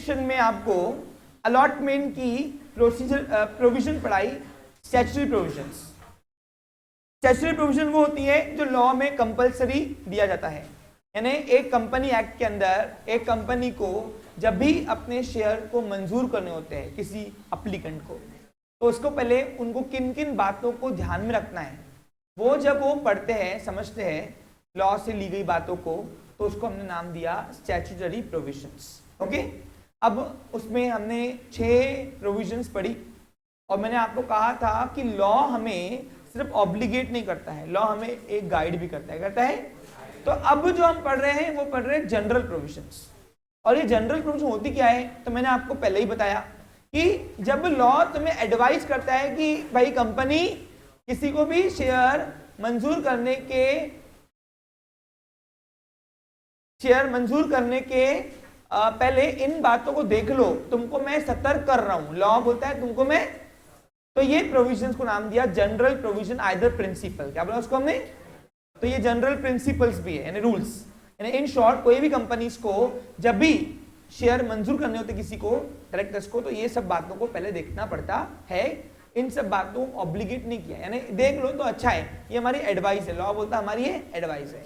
Section में आपको allotment की प्रोविजन पढ़ाई, स्टैट्यूटरी प्रोविजंस। स्टैट्यूटरी प्रोविजन वो होती है जो लॉ में कंपलसरी दिया जाता है, यानी एक कंपनी एक्ट के अंदर एक कंपनी को जब भी अपने शेयर को मंजूर करने होते हैं किसी अप्लीकेंट को, तो उसको पहले उनको किन किन बातों को ध्यान में रखना है, वो जब वो पढ़ते हैं, समझते हैं लॉ से ली गई बातों को, तो उसको हमने नाम दिया स्टैट्यूटरी प्रोविजंस। ओके, अब उसमें हमने 6 प्रोविजंस पढ़ी और मैंने आपको कहा था कि लॉ हमें सिर्फ ऑब्लिगेट नहीं करता है, लॉ हमें एक गाइड भी करता है। तो अब जो हम पढ़ रहे हैं वो पढ़ रहे हैं जनरल प्रोविजंस। और ये जनरल प्रोविजन होती क्या है, तो मैंने आपको पहले ही बताया कि जब लॉ तुम्हें एडवाइस करता है कि भाई कंपनी किसी को भी शेयर मंजूर करने के पहले इन बातों को देख लो, तुमको मैं सतर्क कर रहा हूं, लॉ बोलता है तुमको मैं, तो ये प्रोविजंस को नाम दिया जनरल प्रोविजन आइदर प्रिंसिपल। क्या बोला उसको हमने, तो ये जनरल प्रिंसिपल्स भी है, यानी रूल्स, यानी इन शॉर्ट कोई भी कंपनीज को जब भी शेयर मंजूर करने होते किसी को, डायरेक्टर्स को, तो ये सब बातों को पहले देखना पड़ता है। इन सब बातों को ऑब्लिगेट नहीं किया, यानी देख लो तो अच्छा है, ये हमारी एडवाइस है, लॉ बोलता हमारी ये एडवाइस है।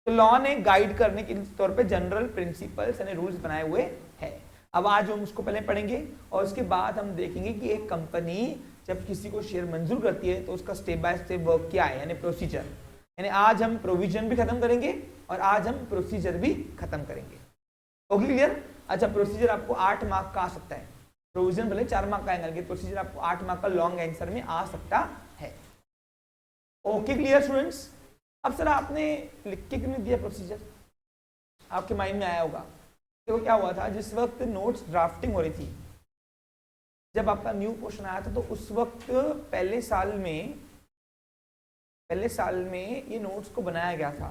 तो लॉ ने गाइड करने के तौर पे जनरल प्रिंसिपल्स यानी रूल्स बनाए हुए हैं। अब आज हम उसको पहले पढ़ेंगे और उसके बाद हम देखेंगे कि एक कंपनी जब किसी को शेयर मंजूर करती है तो उसका स्टेप बाय स्टेप वर्क क्या है, यानी प्रोसीजर। यानी आज हम प्रोविजन भी खत्म करेंगे और आज हम प्रोसीजर भी खत्म करेंगे। Okay, clear? अच्छा, प्रोसीजर आपको 8 मार्क का आ सकता है, प्रोविजन भले 4 मार्क का आएंगे, प्रोसीजर आपको 8 मार्क का लॉन्ग आंसर में आ सकता है। Okay, clear students? अब सर आपने लिख के क्यों नहीं दिया प्रोसीजर, आपके माइंड में आया होगा। देखो क्या हुआ था, जिस वक्त नोट्स ड्राफ्टिंग हो रही थी, जब आपका न्यू क्वेश्चन आया था, तो उस वक्त पहले साल में ये नोट्स को बनाया गया था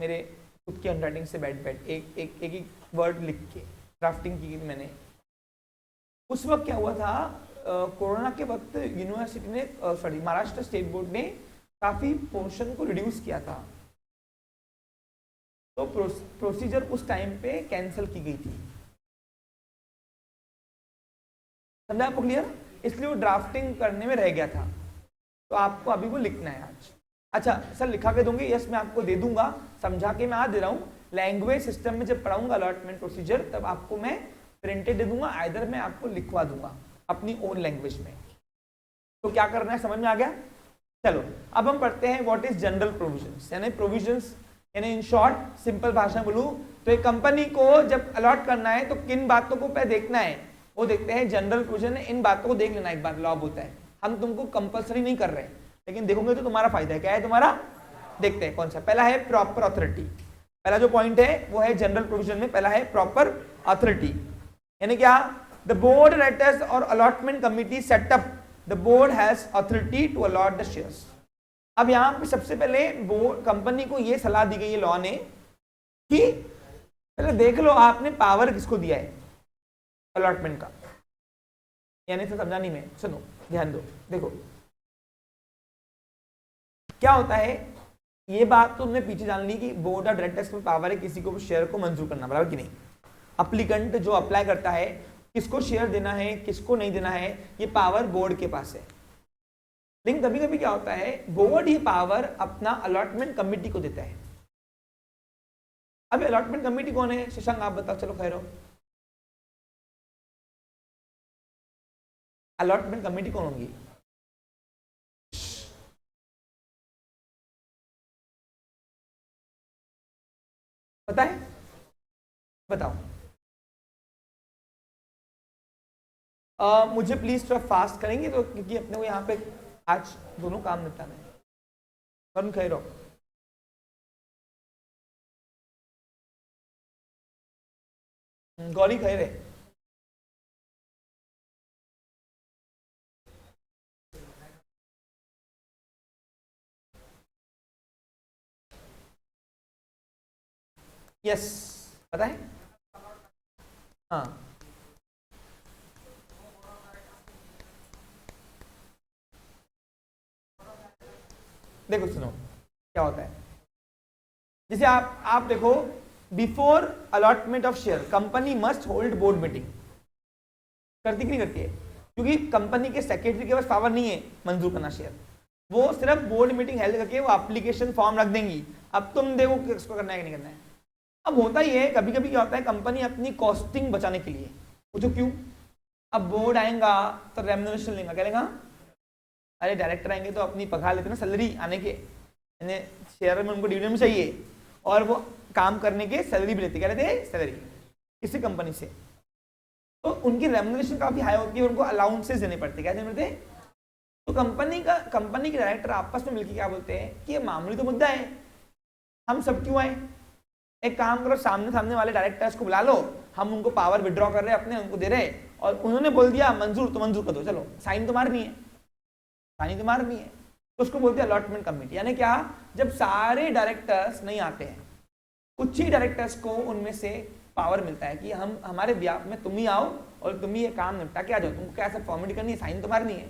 मेरे खुद की हैंडराइटिंग से, बैठ एक वर्ड लिख के ड्राफ्टिंग की मैंने। उस वक्त क्या हुआ था, कोरोना के वक्त यूनिवर्सिटी ने महाराष्ट्र स्टेट बोर्ड ने काफी पोर्शन को रिड्यूस किया था, तो प्रोसीजर उस टाइम पे कैंसिल की गई थी। समझा आपको? क्लियर? इसलिए वो ड्राफ्टिंग करने में रह गया था, तो आपको अभी वो लिखना है आज। अच्छा सर लिखा के दोगे? यस, मैं आपको दे दूंगा, समझा के मैं आज दे रहा हूँ। लैंग्वेज सिस्टम में जब पढ़ाऊंगा अलॉटमेंट प्रोसीजर, तब आपको मैं प्रिंटेड दे दूंगा, आइदर मैं आपको लिखवा दूंगा अपनी ओन लैंग्वेज में। तो क्या करना है, समझ में आ गया? चलो अब हम पढ़ते हैं व्हाट इज जनरल प्रोविजंस, यानी प्रोविजंस, यानी इन शॉर्ट सिंपल भाषा में बोलूं तो एक कंपनी को जब अलॉट करना है तो किन बातों को पहले देखना है, वो देखते हैं जनरल प्रोविजन। इन बातों को देख लेना एक बार, लॉ होता है, हम तुमको कंपलसरी नहीं कर रहे, लेकिन देखोगे तो तुम्हारा फायदा है। क्या है तुम्हारा? देखते हैं कौन सा। पहला है प्रॉपर अथॉरिटी। पहला जो पॉइंट है वो है जनरल प्रोविजन में, पहला है प्रॉपर अथॉरिटी। यानी क्या? द बोर्ड डायरेक्टर्स और allotment committee setup, the board has authority to allot the shares. अब यहां पे सबसे पहले बोर्ड कंपनी को यह सलाह दी गई है लॉ ने कि पहले देख लो आपने पावर किसको दिया है अलॉटमेंट का, यानी तो समझा नहीं मैं, सुनो ध्यान दो। देखो क्या होता है, ये बात तो तुमने पीछे जान ली कि बोर्ड ऑफ डायरेक्टर्स में पावर है किसी को शेयर को मंजूर करना, बराबर कि नहीं? अप्लीकेंट जो अप्लाई करता है, किसको शेयर देना है किसको नहीं देना है, ये पावर बोर्ड के पास है। लेकिन कभी कभी क्या होता है, बोर्ड ये पावर अपना अलॉटमेंट कमिटी को देता है। अब अलॉटमेंट कमिटी कौन है? शशांक आप बताओ, चलो खैर हो, अलॉटमेंट कमिटी कौन होंगी? पता है? बताओ। मुझे प्लीज थोड़ा फास्ट करेंगे तो, क्योंकि अपने को यहाँ पे आज दोनों काम निपटाना है। कौन खैर हो? गौरी खैर है? यस, पता है? हाँ, देखो सुनो क्या होता है, जैसे आप देखो before allotment of share company must hold board meeting. करती कि नहीं करती है? क्योंकि कंपनी के सेक्रेटरी के पास पावर नहीं है मंजूर करना शेयर, वो सिर्फ बोर्ड मीटिंग हेल्ड करके वो एप्लीकेशन फॉर्म रख देंगी, अब तुम देखो किसको करना है कि नहीं करना है। अब होता ही है, कभी कभी क्या होता है, कंपनी अपनी कॉस्टिंग बचाने के लिए, पूछो क्यों, अब बोर्ड आएगा तो रेम्यूनरेशन लेगा, क्या लेगा, अरे डायरेक्टर आएंगे तो अपनी पगार लेते ना सैलरी आने के, शेयर में उनको डिविडेंड चाहिए और वो काम करने के सैलरी भी लेते, क्या लेते सैलरी किसी कंपनी से, तो उनकी रेम्यूनरेशन काफी हाई होती है, उनको अलाउंसेस देने पड़ते, क्या देने पड़ते। तो कंपनी के डायरेक्टर आपस में मिलकर क्या बोलते हैं कि ये मामूली तो मुद्दा है, हम सब क्यों आए, एक काम करो सामने वाले डायरेक्टर्स को बुला लो, हम उनको पावर विड्रॉ कर रहे हैं अपने, उनको दे रहे, और उन्होंने बोल दिया मंजूर तो मंजूर कर दो, चलो साइन तो मारनी है, साइन तो मारनी है, तो उसको बोलते हैं अलॉटमेंट कमेटी। यानी क्या, जब सारे डायरेक्टर्स नहीं आते हैं, कुछ ही डायरेक्टर्स को उनमें से पावर मिलता है कि हम हमारे ब्याह में तुम ही आओ और तुम ही ये काम निपटा के आ जाओ, तुमको क्या सब फॉर्मेलिटी करनी है, साइन तो मारनी है,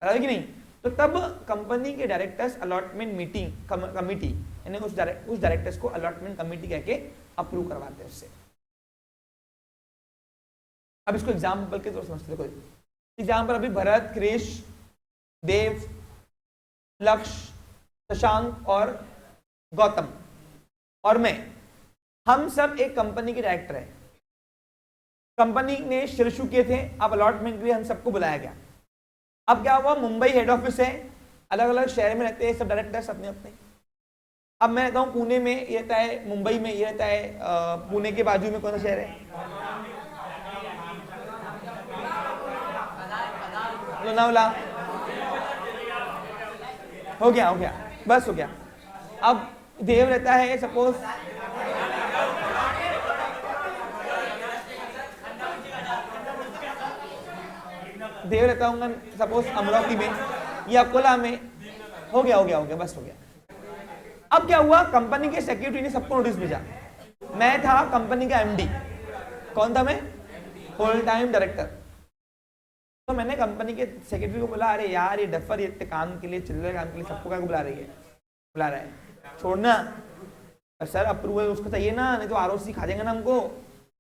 बराबर कि नहीं। तो तब कंपनी के डायरेक्टर्स अलॉटमेंट मीटिंग कमिटी यानी उस डायरेक्टर्स को अलॉटमेंट कमिटी कह के अप्रूव करवाते हैं उससे। अब इसको एग्जाम्पल के तौर समझते, देखो एग्जाम्पल, अभी भरत, क्रिश, देव, लक्ष्य, शशांक और गौतम और मैं, हम सब एक कंपनी के डायरेक्टर हैं, कंपनी ने शेयर इशू किए थे, अब अलॉटमेंट के लिए हम सबको बुलाया गया। अब क्या हुआ, मुंबई हेड ऑफिस है, अलग अलग शहर में रहते हैं सब डायरेक्टर्स अपने अपने, अब मैं रहता हूँ पुणे में, ये रहता है मुंबई में, ये रहता है पुणे के बाजू में कौन सा शहर है, लोनावला, हो गया बस हो गया। अब देव रहता है सपोज देव रहता हूँ सपोज अमरावती में या अकोला में, हो गया बस हो गया। अब क्या हुआ, कंपनी के सेक्रेटरी ने सबको नोटिस भेजा, मैं था कंपनी का एमडी, कौन था मैं, फुल टाइम डायरेक्टर, तो मैंने कंपनी के सेक्रेटरी को बोला, अरे यार ये डफर ये काम के लिए चिल्लर काम के लिए सबको क्या बुला रहा है, छोड़ना, सर अप्रूवल उसको चाहिए ना, नहीं तो आरओसी खा जाएंगे ना हमको,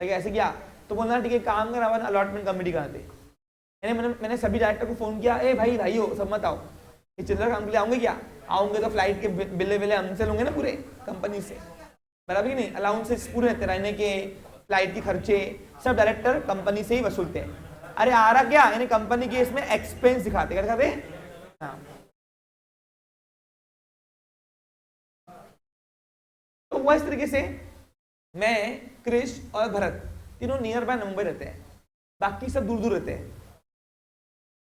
ऐसे क्या, तो बोलना ठीक है काम कर, अपन अलॉटमेंट कमेटी कराते। मैंने सभी डायरेक्टर को फोन किया, ए भाइयों सब मत आओ, ये चिल्लर काम के लिए आओगे क्या, आऊंगे तो फ्लाइट के बिल्ले हमसे लोगे ना पूरे कंपनी से, बराबर कि नहीं, अलाउंसेस पूरे रहते, रहने के, फ्लाइट के खर्चे सब डायरेक्टर कंपनी से ही वसूलते हैं। अरे आ रहा क्या, यानी कंपनी के इसमें एक्सपेंस दिखाते, क्या दिखाते, हाँ। तो हुआ इस तरीके से, मैं, क्रिश और भरत तीनों नियर बाय मुंबई रहते हैं, बाकी सब दूर दूर रहते हैं।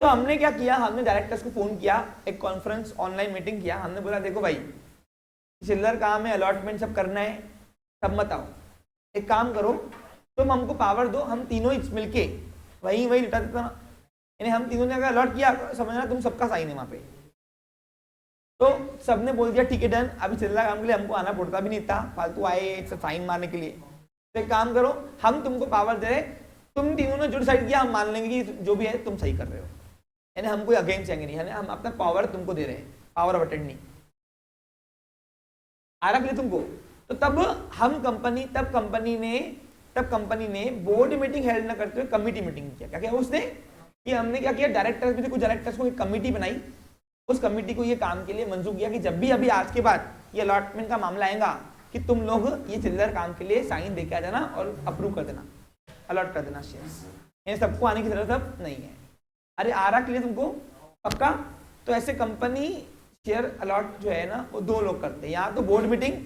तो हमने क्या किया, हमने डायरेक्टर्स को फोन किया, एक कॉन्फ्रेंस ऑनलाइन मीटिंग किया, हमने बोला देखो भाई चिल्लर काम है, अलॉटमेंट सब करना है, सब मत आओ, एक काम करो तुम हमको पावर दो, हम तीनों ही मिलके वही लिटा देता ना, यानी हम तीनों ने अगर अलॉट किया समझना तुम सबका साइन है वहां पे। तो सबने बोल दिया ठीक है डन, अभी चिल्लर काम के लिए हमको आना पड़ता भी नहीं था, फालतू आए साइन मारने के लिए, तो एक काम करो हम तुमको पावर दे रहे, तुम तीनों ने जो डिसाइड किया हम मान लेंगे कि जो भी है तुम सही कर रहे हो, यानी हम कोई अगेंस्ट जाएंगे नहीं, यानी हम अपना पावर तुमको दे रहे हैं, पावर ऑफ अटेंड नहीं आ रहा लिए तुमको। तो तब हम कंपनी ने बोर्ड मीटिंग हेल्ड ना करते हुए कमिटी मीटिंग किया। क्या उसने कि हमने क्या किया, डायरेक्टर्स में से कुछ डायरेक्टर्स को एक कमिटी बनाई, उस कमिटी को ये काम के लिए मंजूर किया कि जब भी अभी आज के बाद ये अलॉटमेंट का मामला आएगा कि तुम लोग ये चिल्लर काम के लिए साइन दे के आ जाना और अप्रूव कर देना, अलॉट कर देना शेयर्स, ये सबको आने की जरूरत अब नहीं है। अरे आ रहा के लिए तुमको पक्का, तो ऐसे कंपनी शेयर अलॉट जो है ना वो दो लोग करते हैं, यहाँ तो बोर्ड मीटिंग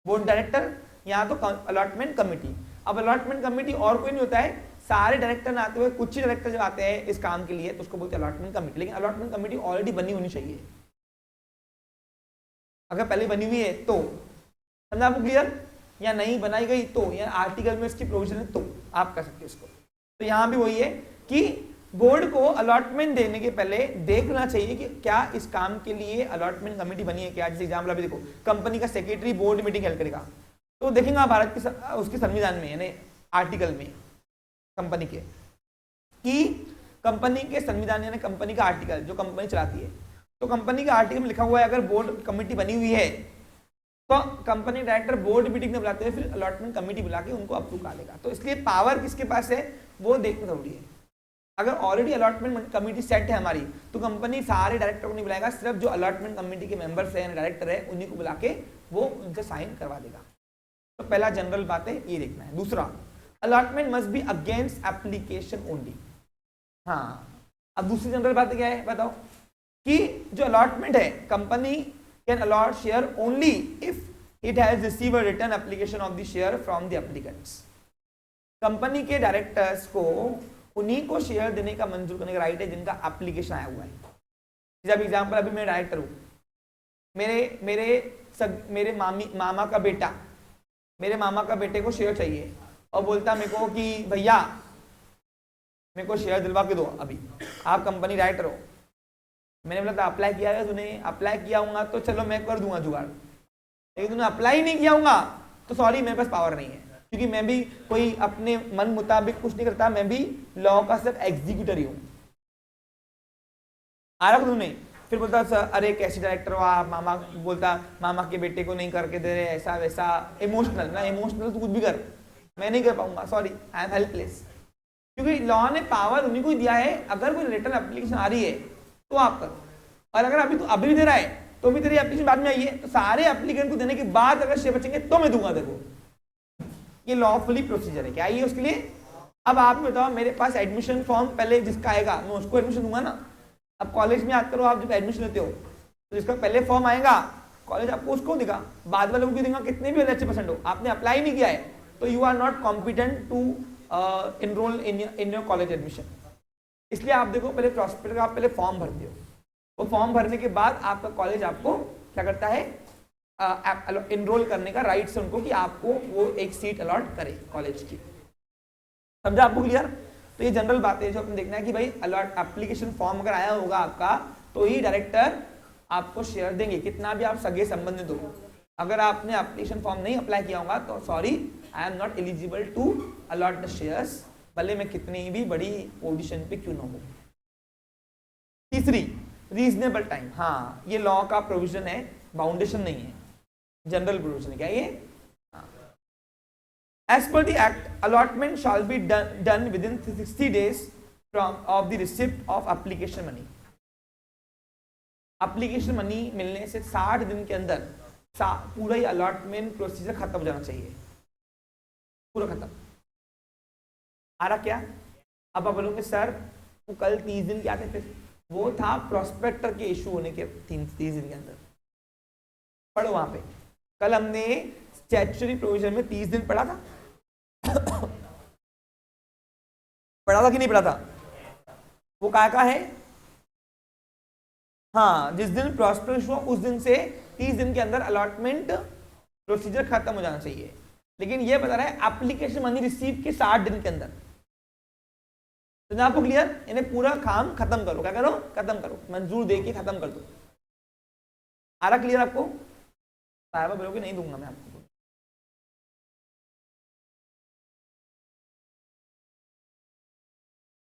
बोर्ड डायरेक्टर, यहाँ तो अलॉटमेंट कमिटी। अब अलॉटमेंट कमिटी और कोई नहीं होता है, सारे डायरेक्टर ना आते हुए कुछ ही डायरेक्टर जब आते हैं इस काम के लिए तो उसको बोलते हैं अलॉटमेंट कमिटी। लेकिन अलॉटमेंट कमिटी ऑलरेडी बनी होनी चाहिए, अगर पहले बनी हुई है तो, समझा आपको क्लियर, या नहीं बनाई गई तो, या आर्टिकल में इसकी प्रोविजन है तो आप कर सकते हो इसको। तो यहाँ भी वही है कि बोर्ड को अलॉटमेंट देने के पहले देखना चाहिए कि क्या इस काम के लिए अलॉटमेंट कमेटी बनी है क्या। जैसे एग्जाम्पल अभी देखो, कंपनी का सेक्रेटरी बोर्ड मीटिंग हेल्ड करेगा, तो देखेंगे भारत की उसके संविधान में यानी आर्टिकल में कंपनी के, कि कंपनी के संविधान यानी कंपनी का आर्टिकल जो कंपनी चलाती है, तो कंपनी के आर्टिकल में लिखा हुआ है अगर बोर्ड कमेटी बनी हुई है तो कंपनी डायरेक्टर बोर्ड मीटिंग में बुलाते हैं, फिर अलॉटमेंट कमेटी बुला के उनको अप्रूव कर देगा। तो इसलिए पावर किसके पास है वो देखना जरूरी है। अगर ऑलरेडी अलॉटमेंट कमेटी सेट है हमारी, तो कंपनी सारे डायरेक्टर को नहीं बुलाएगा, सिर्फ जो अलॉटमेंट कमेटी के मेंबर्स हैं, डायरेक्टर है, उन्हीं को बुला के वो उनसे साइन करवा देगा। तो पहला जनरल बात है, ये देखना है। दूसरा, allotment must be against application only. हाँ, अब दूसरी जनरल बात क्या है बताओ, कि जो अलॉटमेंट है, company can allot share only if it has receive a return application of the share from the applicants. Company के डायरेक्टर्स को उन्हीं को शेयर देने का मंजूर करने का राइट है जिनका एप्लीकेशन आया हुआ है। जब एग्जांपल, अभी मैं डायरेक्टर हूँ, मेरे मामा का बेटा, मेरे मामा का बेटे को शेयर चाहिए और बोलता मेरे को कि भैया मेरे को शेयर दिलवा के दो, अभी आप कंपनी डायरेक्टर हो। मैंने बोला था अप्लाई किया है तूने? अप्लाई किया होगा तो चलो मैं कर दूंगा जुगाड़, लेकिन तूने अप्लाई नहीं किया होगा तो सॉरी, मेरे पास पावर नहीं है, क्योंकि मैं भी कोई अपने मन मुताबिक कुछ नहीं करता, मैं भी लॉ का सिर्फ एग्जीक्यूटर ही हूँ। आ रहा तूने? फिर बोलता सर अरे कैसे डायरेक्टर हो आप, मामा बोलता मामा के बेटे को नहीं करके दे रहे, ऐसा वैसा, इमोशनल ना, इमोशनल तो कुछ भी कर, मैं नहीं कर पाऊंगा, सॉरी आई एम हेल्पलेस। क्योंकि लॉ ने पावर उन्हीं को दिया है, अगर कोई रिटर्न एप्लीकेशन आ रही है तो आप कर, और अगर अभी भी दे रहा है तो भी तेरी एप्लीकेशन बाद में आई है, तो सारे एप्लीकेंट को देने के बाद अगर शेयर बचेंगे तो मैं दूंगा। देखो ये लॉफुली प्रोसीजर है, क्या है उसके लिए। अब आप बताओ, मेरे पास एडमिशन फॉर्म पहले जिसका आएगा मैं उसको एडमिशन दूंगा ना। अब कॉलेज में याद करो, आप जब एडमिशन लेते हो तो जिसका पहले फॉर्म आएगा कॉलेज आपको उसको देगा, बाद वालों को देगा, कितने भी अच्छे परसेंट हो, आपने अप्लाई नहीं किया है तो you are not competent to enrol in your college admission. इसलिए आप देखो, पहले प्रॉस्पेक्टस का आप पहले फॉर्म भरते हो, वो फॉर्म भरने के बाद आपका कॉलेज आपको क्या करता है, एनरोल करने का राइट है उनको कि आपको वो एक सीट अलॉट करे कॉलेज की। समझा आपको क्लियर? तो ये जनरल बात है जो आपने देखना है कि भाई अलॉट एप्लीकेशन फॉर्म अगर आया होगा आपका तो ही डायरेक्टर आपको शेयर देंगे, कितना भी आप सगे संबंधित हो। अगर आपने एप्लीकेशन फॉर्म नहीं अप्लाई किया होगा तो sorry, I am not eligible to allot the shares, भले मैं कितनी भी बड़ी पोजीशन पे क्यों ना हो। तीसरी, रीजनेबल टाइम। हाँ, ये लॉ का प्रोविजन है, बाउंडेशन नहीं है, जनरल प्रोविजन है। क्या ये? As per the act, allotment shall be done within 60 days of the receipt of application money. Application money मिलने से 60 दिन के अंदर पूरा ही अलॉटमेंट प्रोसीजर खत्म हो जाना चाहिए, पूरा खत्म। आ रहा क्या? अब आप बोलोगे सर वो कल 30 दिन क्या थे, फिर वो था प्रोस्पेक्टर के इशू होने के 30 दिन के अंदर। पढ़ो वहां पे, कल हमने स्टैट्यूटरी प्रोविजन में 30 दिन पढ़ा था पढ़ा था कि नहीं पढ़ा था? वो का है? हाँ, जिस दिन प्रॉस्पेक्टस हुआ उस दिन से 30 दिन के अंदर अलॉटमेंट प्रोसीजर खत्म हो जाना चाहिए। लेकिन ये बता रहा है एप्लीकेशन मनी रिसीव के 60 दिन के अंदर। तो आपको क्लियर? इन्हें पूरा काम खत्म करो। क्या करो? खत्म करो, मंजूर दे के खत्म कर दो। आ रहा क्लियर आपको? बार बार बोलोगे नहीं दूंगा मैं आपको।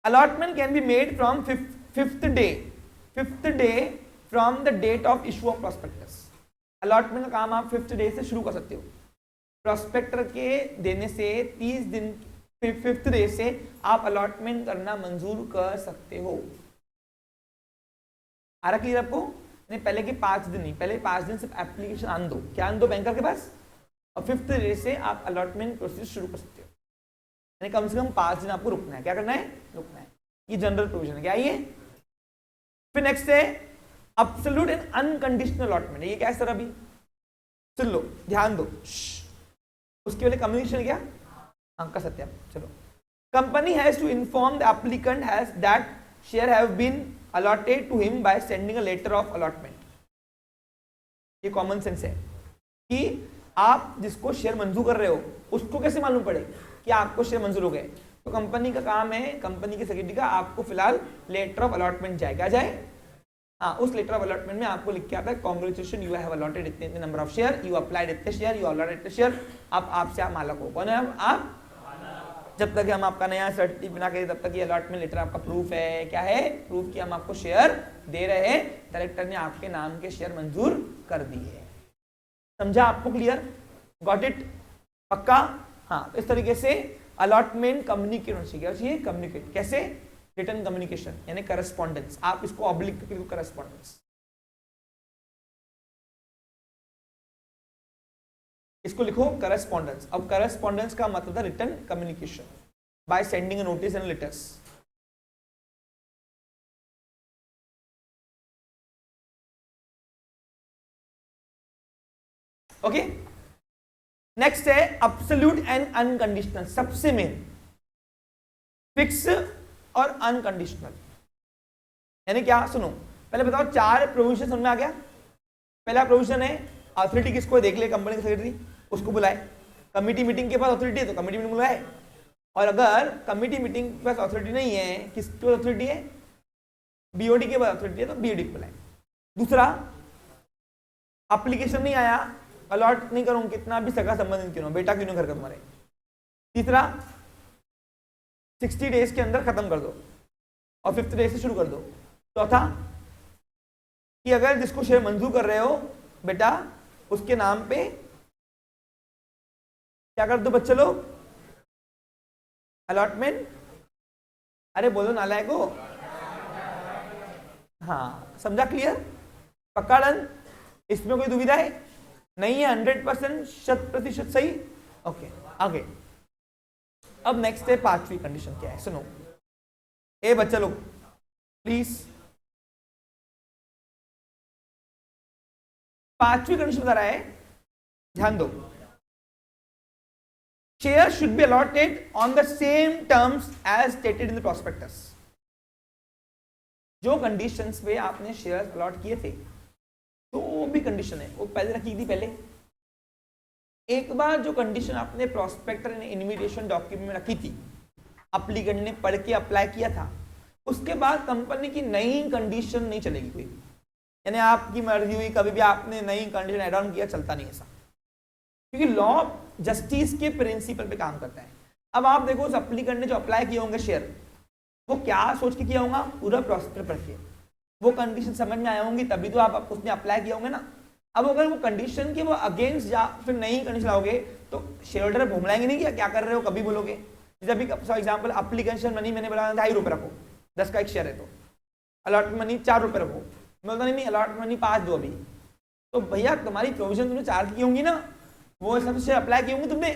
Allotment can be made from fifth day from the date of issue of prospectus. Allotment का काम आप 5th डे से शुरू कर सकते हो। प्रोस्पेक्टर के देने से 30 दिन 5th डे से आप अलॉटमेंट करना मंजूर कर सकते हो। आ रहा क्लियर आपको? नहीं, पहले के 5 दिन नहीं, पहले 5 दिन सिर्फ एप्लीकेशन आन दो, क्या आन दो बैंकर के पास, और 5th डे से आप अलॉटमेंट प्रोसेस शुरू कर सकते हो। यानी कम से कम 5 दिन आपको रुकना है। क्या करना है? रुकना है। ये जनरल प्रोविजन है। क्या ये? फिर नेक्स्ट है एब्सोल्यूट एंड अनकंडीशनल अलॉटमेंट। ये क्या है सर? अभी सुन लो, ध्यान दो। उसके पहले कम्युनिकेशन क्या? अंक सत्या। चलो, company has to inform the applicant has that share have been allotted to him by sending a letter of allotment. ये कॉमन सेंस है कि आप जिसको शेयर मंजूर कर रहे हो उसको कैसे मालूम पड़े कि आपको शेयर मंजूर हो गए? तो कंपनी का काम है, कंपनी की सेक्रेटरी का, आपको फिलहाल लेटर ऑफ अलॉटमेंट जाए। क्या जाए? हाँ, उस लेटर ऑफ अलॉटमेंट में आपको लिख के आता है कांग्रेचुलेशन, यू हैव अलॉटेड इतने number of share, you applied इतने शेयर, यू अलॉटेड इतने शेयर। अब आपसे आप मालक हो। कौन है आप? जब तक हम आपका नया सर्टिफिकेट बना के तब तक ये अलॉटमेंट लेटर आपका प्रूफ है। क्या है? प्रूफ कि हम आपको शेयर दे रहे हैं, डायरेक्टर ने आपके नाम के शेयर मंजूर कर दिए। समझा आपको? क्लियर? Got it? पक्का? हाँ, तो इस तरीके से अलॉटमेंट कम्युनिकेट होना चाहिए। कम्युनिकेट कैसे? रिटर्न कम्युनिकेशन यानी करस्पॉन्डेंस। आप इसको ऑब्लिक करके लिखो, करस्पॉन्डेंस। इसको लिखो करस्पॉन्डेंस। अब करस्पॉन्डेंस का मतलब था return communication by sending notice and letters. Okay, next है अब्सोल्यूट एंड अनकंडीशनल। सबसे मेन फिक्स और अनकंडीशनल यानी क्या? सुनो, पहले बताओ, 4 प्रोविजन समझ में आ गया? पहला प्रोविजन है अथॉरिटी किसको देख ले, कंपनी का सेक्रेटरी, उसको बुलाए। कमिटी मीटिंग के पास अथॉरिटी है तो कमिटी मीटिंग बुलाए, और अगर कमिटी मीटिंग के पास अथॉरिटी नहीं है, किसके पास अथॉरिटी है? बीओडी के पास अथॉरिटी है तो बीओडी को बुलाए। दूसरा, एप्लीकेशन नहीं आया, अलॉट नहीं करूँ, कितना भी सगा संबंधित क्यों ना, बेटा क्यों ना घर का तुम्हारे। तीसरा, 60 डेज के अंदर खत्म कर दो और 5th डे से शुरू कर दो। चौथा, कि अगर जिसको शेयर मंजूर कर रहे हो बेटा, उसके नाम पे क्या कर दो बच्चे लोग? अलॉटमेंट। अरे बोलो नालायक हो। हाँ, समझा? क्लियर? पक्का? डन? इसमें कोई दुविधा है? नहीं है? 100% 100% सही? ओके, आगे। अब नेक्स्ट है 5वीं कंडीशन। क्या है? सुनो ए बच्चे लोग प्लीज, 5वीं कंडीशन बता रहा है, ध्यान दो। Share should be allotted on the same terms as stated in the prospectus. जो कंडीशंस पे आपने शेयर अलॉट किए थे, तो वो भी कंडीशन है, वो पहले रखी थी। पहले एक बार जो कंडीशन आपने प्रोस्पेक्टर ने इनविटेशन डॉक्यूमेंट में रखी थी, एप्लीकेंट ने पढ़ के अप्लाई किया था, उसके बाद कंपनी की नई कंडीशन नहीं चलेगी कोई। यानी आपकी मर्जी हुई, कभी भी आपने नई कंडीशन ऐड ऑन किया, चलता नहीं ऐसा, क्योंकि लॉ जस्टिस के प्रिंसिपल पे काम करता है। अब आप देखो, उस एप्लीकेंट ने जो अप्लाई किए होंगे शेयर, वो क्या सोच के किया होगा? पूरा प्रोस्पेक्टर पढ़ के वो कंडीशन समझ में आया होंगी, तभी तो आप उसने अप्लाई किया होंगे ना। अब अगर वो कंडीशन के वो अगेंस्ट या फिर नई कंडीशन लाओगे तो शेयर होल्डर घुमलाएंगे नहीं, क्या कर रहे हो, कभी बोलोगे। जब भी फॉर एग्जाम्पल एप्लीकेशन मनी मैंने बोला ₹2.5 रखो, 10 का एक शेयर है, तो अलॉटमेंट मनी ₹4 रखो, मैं बोलता नहीं अलॉटमेंट मनी 5 दो अभी, तो भैया तुम्हारी प्रोविजन तुमने 4 की होंगी ना, वो सब शेयर अप्लाई की होंगी तुमने।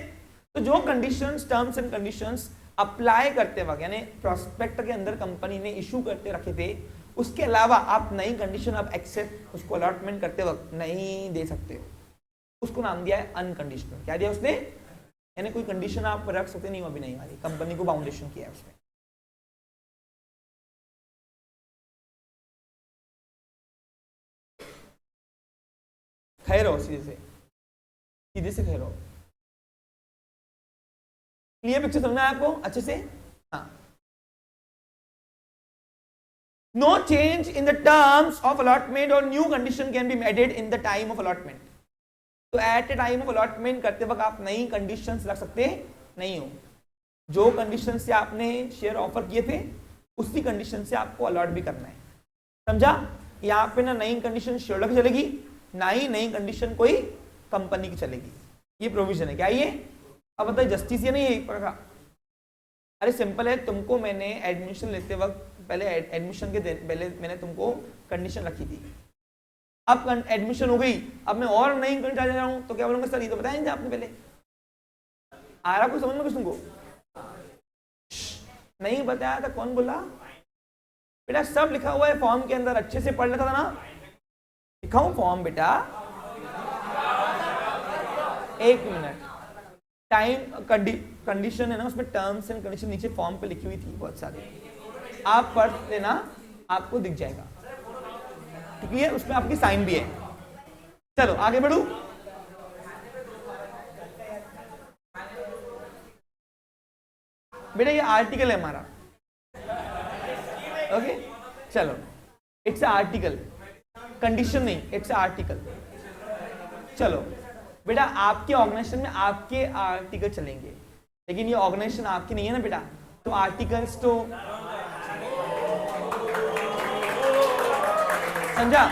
तो जो conditions, terms and conditions apply करते वक्त, यानी प्रोस्पेक्ट के अंदर कंपनी ने इशू करते रखे थे, उसके अलावा आप नई कंडीशन आप एक्सेप्ट उसको अलॉटमेंट करते वक्त नहीं दे सकते हो। उसको नाम दिया है अनकंडीशनल। क्या दिया उसने? यानी कोई कंडीशन आप रख सकते नहीं, अभी नहीं वाली, कंपनी को बाउंडेशन किया है उसने। खैर हो, सीधे से खैर हो। क्लियर पिक्चर समझना है आपको अच्छे से? हाँ। No change in the terms of allotment or new condition can be added in the time of allotment. तो at a time of allotment करते वक्त आप नई conditions रख सकते नहीं हो। जो condition से आपने शेयर ऑफर किए थे, उसी condition से आपको अलॉट भी करना है। समझा? यहाँ पे ना नई कंडीशन शेयर की चलेगी, ना ही नई कंडीशन कोई कंपनी की चलेगी। ये प्रोविजन है। क्या ये? अब बताइए जस्टिस ये नहीं है? अरे सिंपल है, तुमको मैंने एडमिशन लेते वक्त पहले एडमिशन के पहले मैंने तुमको कंडीशन रखी थी। अब एडमिशन हो गई, अब मैं और नई कंडीशन जा रहा हूँ, तो क्या बोलूंगा सर ये तो बताया नहीं आपने पहले। आ रहा कुछ समझ में कुछ तुमको? नहीं बताया था? कौन बोला? बेटा सब लिखा हुआ है फॉर्म के अंदर, अच्छे से पढ़ लेता था ना। दिखाऊं फॉर्म बेटा? एक मिनट। टाइम कंडीशन है ना, उसमें टर्म्स एंड कंडीशन नीचे फॉर्म पे लिखी हुई थी बहुत सारी, आप पढ़ लेना, आपको दिख जाएगा। ठीक है? उसमें आपकी साइन भी है। चलो आगे बढ़ू। बेटा ये आर्टिकल है हमारा। ओके चलो, इट्स आर्टिकल, कंडीशन नहीं, इट्स आर्टिकल। चलो बेटा आपके ऑर्गेनाइजेशन में आपके आर्टिकल चलेंगे, लेकिन ये ऑर्गेनाइजेशन आपकी नहीं है ना बेटा, तो आर्टिकल्स तो समझा।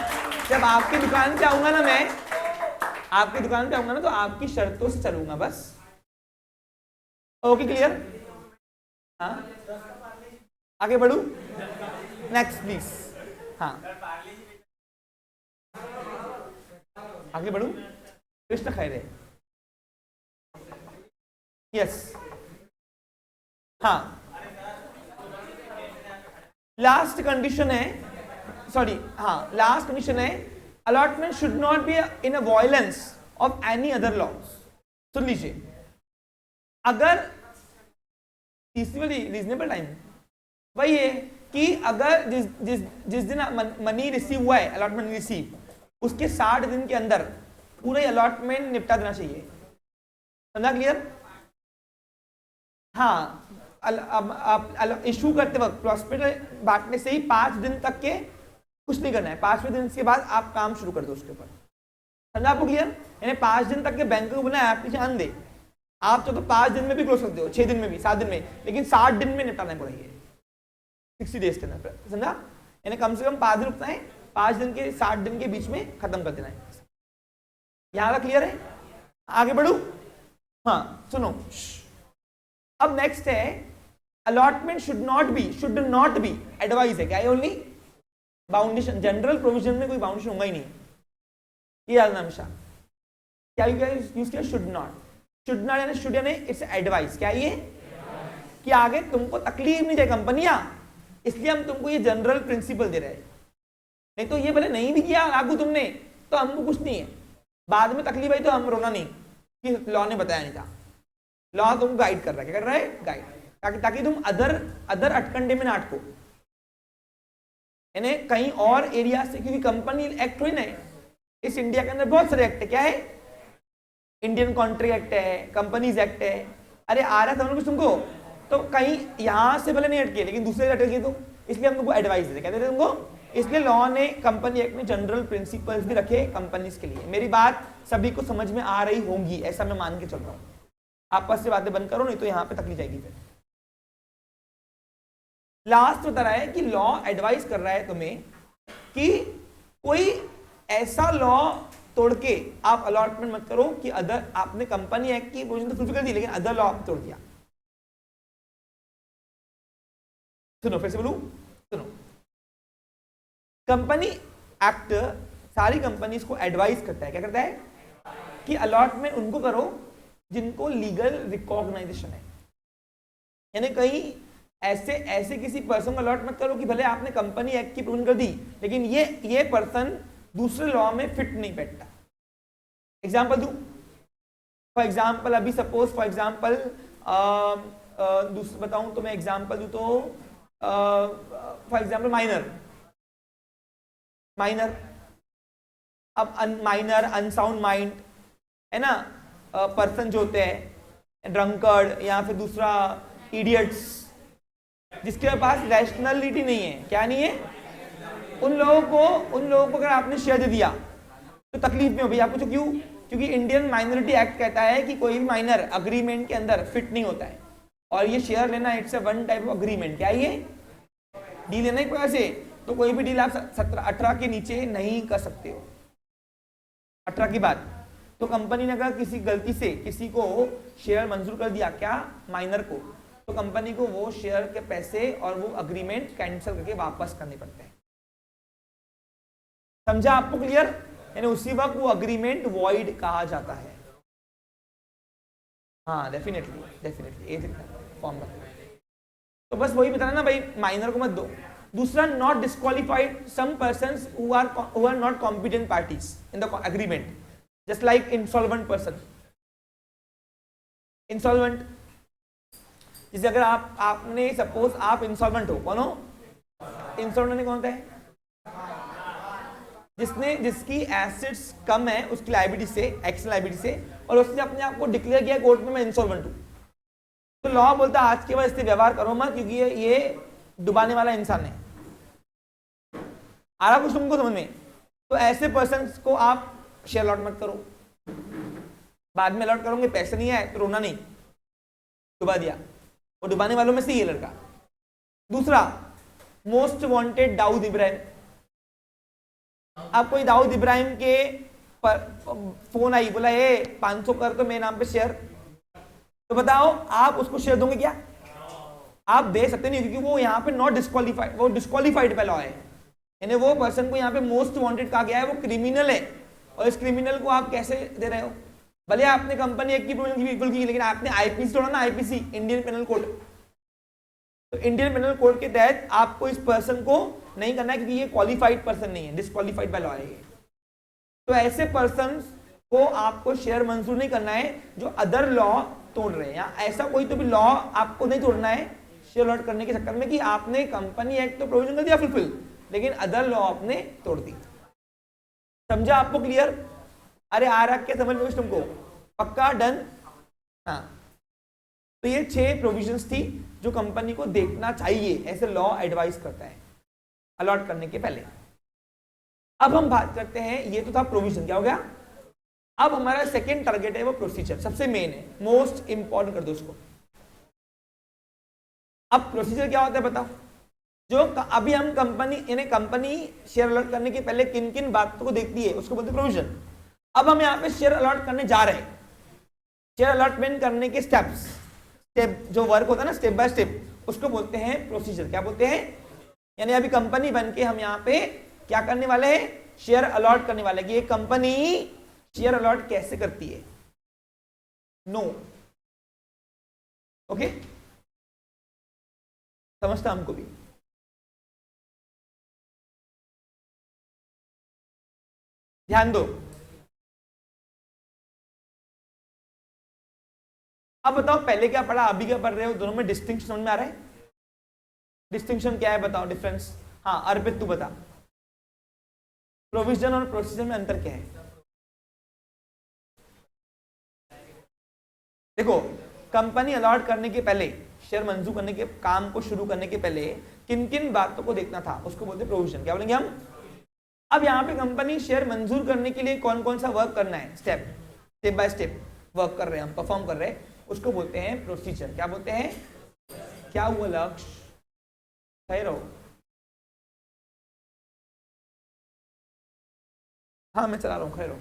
जब आपकी दुकान पे आऊंगा ना मैं, आपकी दुकान पे आऊंगा ना तो आपकी शर्तों से चलूंगा बस। Okay clear? हाँ आगे बढ़ू, नेक्स्ट प्लीज। हाँ आगे बढ़ू, कृष्ण खैरे। यस हाँ, लास्ट कंडीशन है, सॉरी हाँ लास्ट कंडीशन है, allotment should not be in a violence of any other laws. सुन लीजिए, अगर तीसरी वाली रीजनेबल टाइम वही है कि अगर जिस दिन मनी रिसीव हुआ है, अलॉटमेंट रिसीव, उसके 60 दिन के अंदर पूरा अलॉटमेंट निपटा देना चाहिए। समझा क्लियर? हाँ, इशू करते वक्त प्रॉस्पेक्टस बांटने से ही 5 दिन तक के कुछ नहीं करना है, 5वें दिन के बाद आप काम शुरू कर दो उसके ऊपर। समझा आपको क्लियर? यानी 5 दिन तक के बैंक को बोला आप ध्यान दे, आप तो 5 दिन में भी क्लोज सकते हो, 6 दिन में भी, 7 दिन में, लेकिन 60 दिन में निपटाना पड़ेगा 60 डेज के अंदर। समझा? यानी कम से कम 5 दिन रुकना है, 5 दिन के 60 दिन के बीच में खत्म कर देना है। यहाँ तक क्लियर है? आगे बढ़ू? हाँ सुनो, अब नेक्स्ट है, allotment should not B advice है, क्या है? ओनली बाउंडेशन, जनरल प्रोविजन में कोई बाउंडेशन होगा ही नहीं, ये याद रखना हमेशा। क्या यूज किया? शुड नॉट यानी शुड यानी इट्स एडवाइस। क्या ये कि आगे तुमको तकलीफ नहीं दे कंपनियां, इसलिए हम तुमको ये जनरल प्रिंसिपल दे रहे हैं, नहीं तो ये भले नहीं भी किया लागू तुमने तो हमको कुछ नहीं है, बाद में तकलीफ आई तो हम रोना नहीं कि लॉ ने बताया नहीं था। लॉ तुमको गाइड कर रहा है, क्या कर रहा है? गाइड, ताकि तुम अदर अटकंडे में ना अटको, यानी कहीं और एरिया से, क्योंकि कंपनी एक्ट हुई ना इस इंडिया के अंदर बहुत सारे एक्ट है। क्या है? इंडियन कॉन्ट्रैक्ट एक्ट है, कंपनीज एक्ट है, अरे आ रहा था कुछ तुमको, तो कहीं यहां से भले नहीं अटके लेकिन दूसरे अटके, तो इसलिए हम तुमको एडवाइस देते, कहते थे तुमको। इसलिए लॉ ने, कंपनी एक्ट में जनरल प्रिंसिपल्स भी रखे कंपनीज के लिए। मेरी बात सभी को समझ में आ रही होंगी ऐसा मैं मान के चल रहा हूं, आपस से बातें बंद करो नहीं तो यहां पे तकलीफ जाएगी। फिर लास्ट बता रहा है कि लॉ एडवाइस कर रहा है तुम्हें कि कोई ऐसा लॉ तोड़ के आप अलॉटमेंट मत करो कि अदर, आपने कंपनी एक्ट की प्रोविजन तो फुलफिल कर दी लेकिन अदर लॉ आपने तोड़ दिया। सुनो फिर से बोलूं, सुनो, कंपनी एक्ट सारी कंपनीज को एडवाइस करता है, क्या करता है? कि अलॉटमेंट उनको करो जिनको लीगल रिकॉग्नाइजेशन है, यानी कहीं ऐसे किसी पर्सन को अलॉट मत करो कि भले आपने कंपनी एक्ट की प्रूव कर दी लेकिन ये पर्सन दूसरे लॉ में फिट नहीं बैठता। एग्जांपल दूं, फॉर एग्जांपल अभी सपोज फॉर एग्जांपल दूसरा बताऊं तो मैं एग्जांपल दूं तो फॉर एग्जांपल माइनर, अब माइनर अनसाउंड माइंड है ना, पर्सन जो होते हैं ड्रंकर्ड या फिर दूसरा इडियट्स, जिसके पास रैशनैलिटी नहीं है, क्या नहीं है, उन लोगों को अगर आपने शेयर दे दिया तो तकलीफ में हो भैया आपको। क्यों? क्योंकि इंडियन माइनॉरिटी एक्ट कहता है कि कोई भी माइनर अग्रीमेंट के अंदर फिट नहीं होता है, और ये शेयर लेना it's a one type of agreement. क्या ये डील लेना एक प्रकार से, तो कोई भी डील आप 17-18 के नीचे नहीं कर सकते हो, 18 की बात। तो कंपनी ने अगर किसी गलती से किसी को शेयर मंजूर कर दिया, क्या माइनर को, तो कंपनी को वो शेयर के पैसे और वो अग्रीमेंट कैंसिल करके वापस करने पड़ते हैं। समझा आपको क्लियर? यानी उसी वक्त वो अग्रीमेंट वॉइड कहा जाता है। हाँ डेफिनेटली फॉर्म रखो। तो बस वही बताना ना भाई, माइनर को मत दो। दूसरा, not disqualified some persons who are not competent parties in the agreement, just like insolvent person. Insolvent जैसे अगर आपने सपोज आप इंसॉल्वेंट हो, कौन हो? इंसॉल्वेंट कौन होता है? जिसकी एसेट्स कम है उसकी लायबिलिटी से, एक्शन लायबिलिटी से, और उसने अपने आप को डिक्लेयर किया कोर्ट में मैं इंसॉल्वेंट हूं, तो लॉ बोलता है आज के बाद इससे व्यवहार करो मत, क्योंकि ये डुबाने वाला इंसान है। आ रहा कुछ तुमको समझ में? तो ऐसे पर्सन को आप शेयर अलॉट मत करो, बाद में अलॉट करोगे पैसे नहीं आए तो रोना नहीं, डुबा दिया, वो डुबाने वालों में से ये लड़का। दूसरा, मोस्ट वांटेड दाऊद इब्राहिम। अब कोई दाऊद इब्राहिम के पर फोन आई, बोला ए 500 कर तो मेरे नाम पे शेयर, तो बताओ आप उसको शेयर दोगे क्या? आप दे सकते नहीं, क्योंकि वो यहाँ पे नॉट डिस्क्वालीफाइड, वो डिस्क्वालीफाइड पे लॉ है, यानी वो पर्सन को यहाँ पे मोस्ट वांटेड कहा गया है, वो क्रिमिनल है, और इस क्रिमिनल को आप कैसे दे रहे हो? भले आपने कंपनी एक की प्रोविजन की बिल्कुल की, लेकिन आपने आईपीसी तोड़ा ना, आईपीसी इंडियन पेनल कोड, तो इंडियन पेनल कोड के तहत आपको इस पर्सन को नहीं करना है, क्योंकि ये क्वालिफाइड पर्सन नहीं है, डिस्क्वालीफाइड बाय लॉ है ये। तो ऐसे पर्सन को आपको शेयर मंजूर नहीं करना है जो अदर लॉ तोड़ रहे हैं, या ऐसा कोई तो भी लॉ आपको नहीं तोड़ना है शेयर अलॉट करने के चक्कर में, कि आपने कंपनी एक्ट तो प्रोविजन कर दिया फुलफिल, लेकिन अदर लॉ आपने तोड़ दी। समझा आपको? क्लियर? अरे आ रहा क्या समझ में तुमको? पक्का? डन? हाँ, तो ये 6 प्रोविजंस थी जो कंपनी को देखना चाहिए, ऐसे लॉ एडवाइस करता है अलॉट करने के पहले। अब हम बात करते हैं, ये तो था प्रोविजन, क्या हो गया? अब हमारा सेकेंड टारगेट है वो प्रोसीजर, सबसे मेन है, मोस्ट इंपॉर्टेंट कर दो उसको। अब प्रोसीजर क्या होता है बताओ? जो अभी हम कंपनी, यानी कंपनी शेयर अलॉट करने के पहले किन किन बातों को देखती है उसको बोलते हैं प्रोविजन। अब हम यहाँ पे शेयर अलॉट करने जा रहे हैं, शेयर अलॉटमेंट करने के स्टेप्स, स्टेप जो वर्क होता है ना स्टेप बाय स्टेप, उसको बोलते हैं प्रोसीजर। क्या बोलते हैं? यानी अभी कंपनी बन के हम यहाँ पे क्या करने वाले हैं? शेयर अलॉट करने वाले, कि ये कंपनी शेयर अलॉट कैसे करती है। नो, ओके, समझता हमको भी। ध्यान दो, अब बताओ पहले क्या पढ़ा अभी क्या पढ़ रहे हो, दोनों में डिस्टिंक्शन समझ में आ रहा है? डिस्टिंक्शन क्या है बताओ, डिफरेंस? हाँ अर्पित तू बता, प्रोविजन और प्रोसीजर में अंतर क्या है? देखो, कंपनी अलॉट करने के पहले, शेयर मंजूर करने के काम को शुरू करने के पहले किन किन बातों को देखना था उसको बोलते हैं प्रोविजन। क्या बोलेंगे हम? अब यहाँ पे कंपनी शेयर मंजूर करने के लिए कौन कौन सा वर्क करना है, स्टेप बाय स्टेप वर्क कर रहे हैं हम, परफॉर्म कर रहे हैं, उसको बोलते हैं प्रोसीजर। क्या बोलते हैं? क्या हुआ लक्ष्य? सही रहो। हाँ मैं चला रहा हूँ, खैर रहो।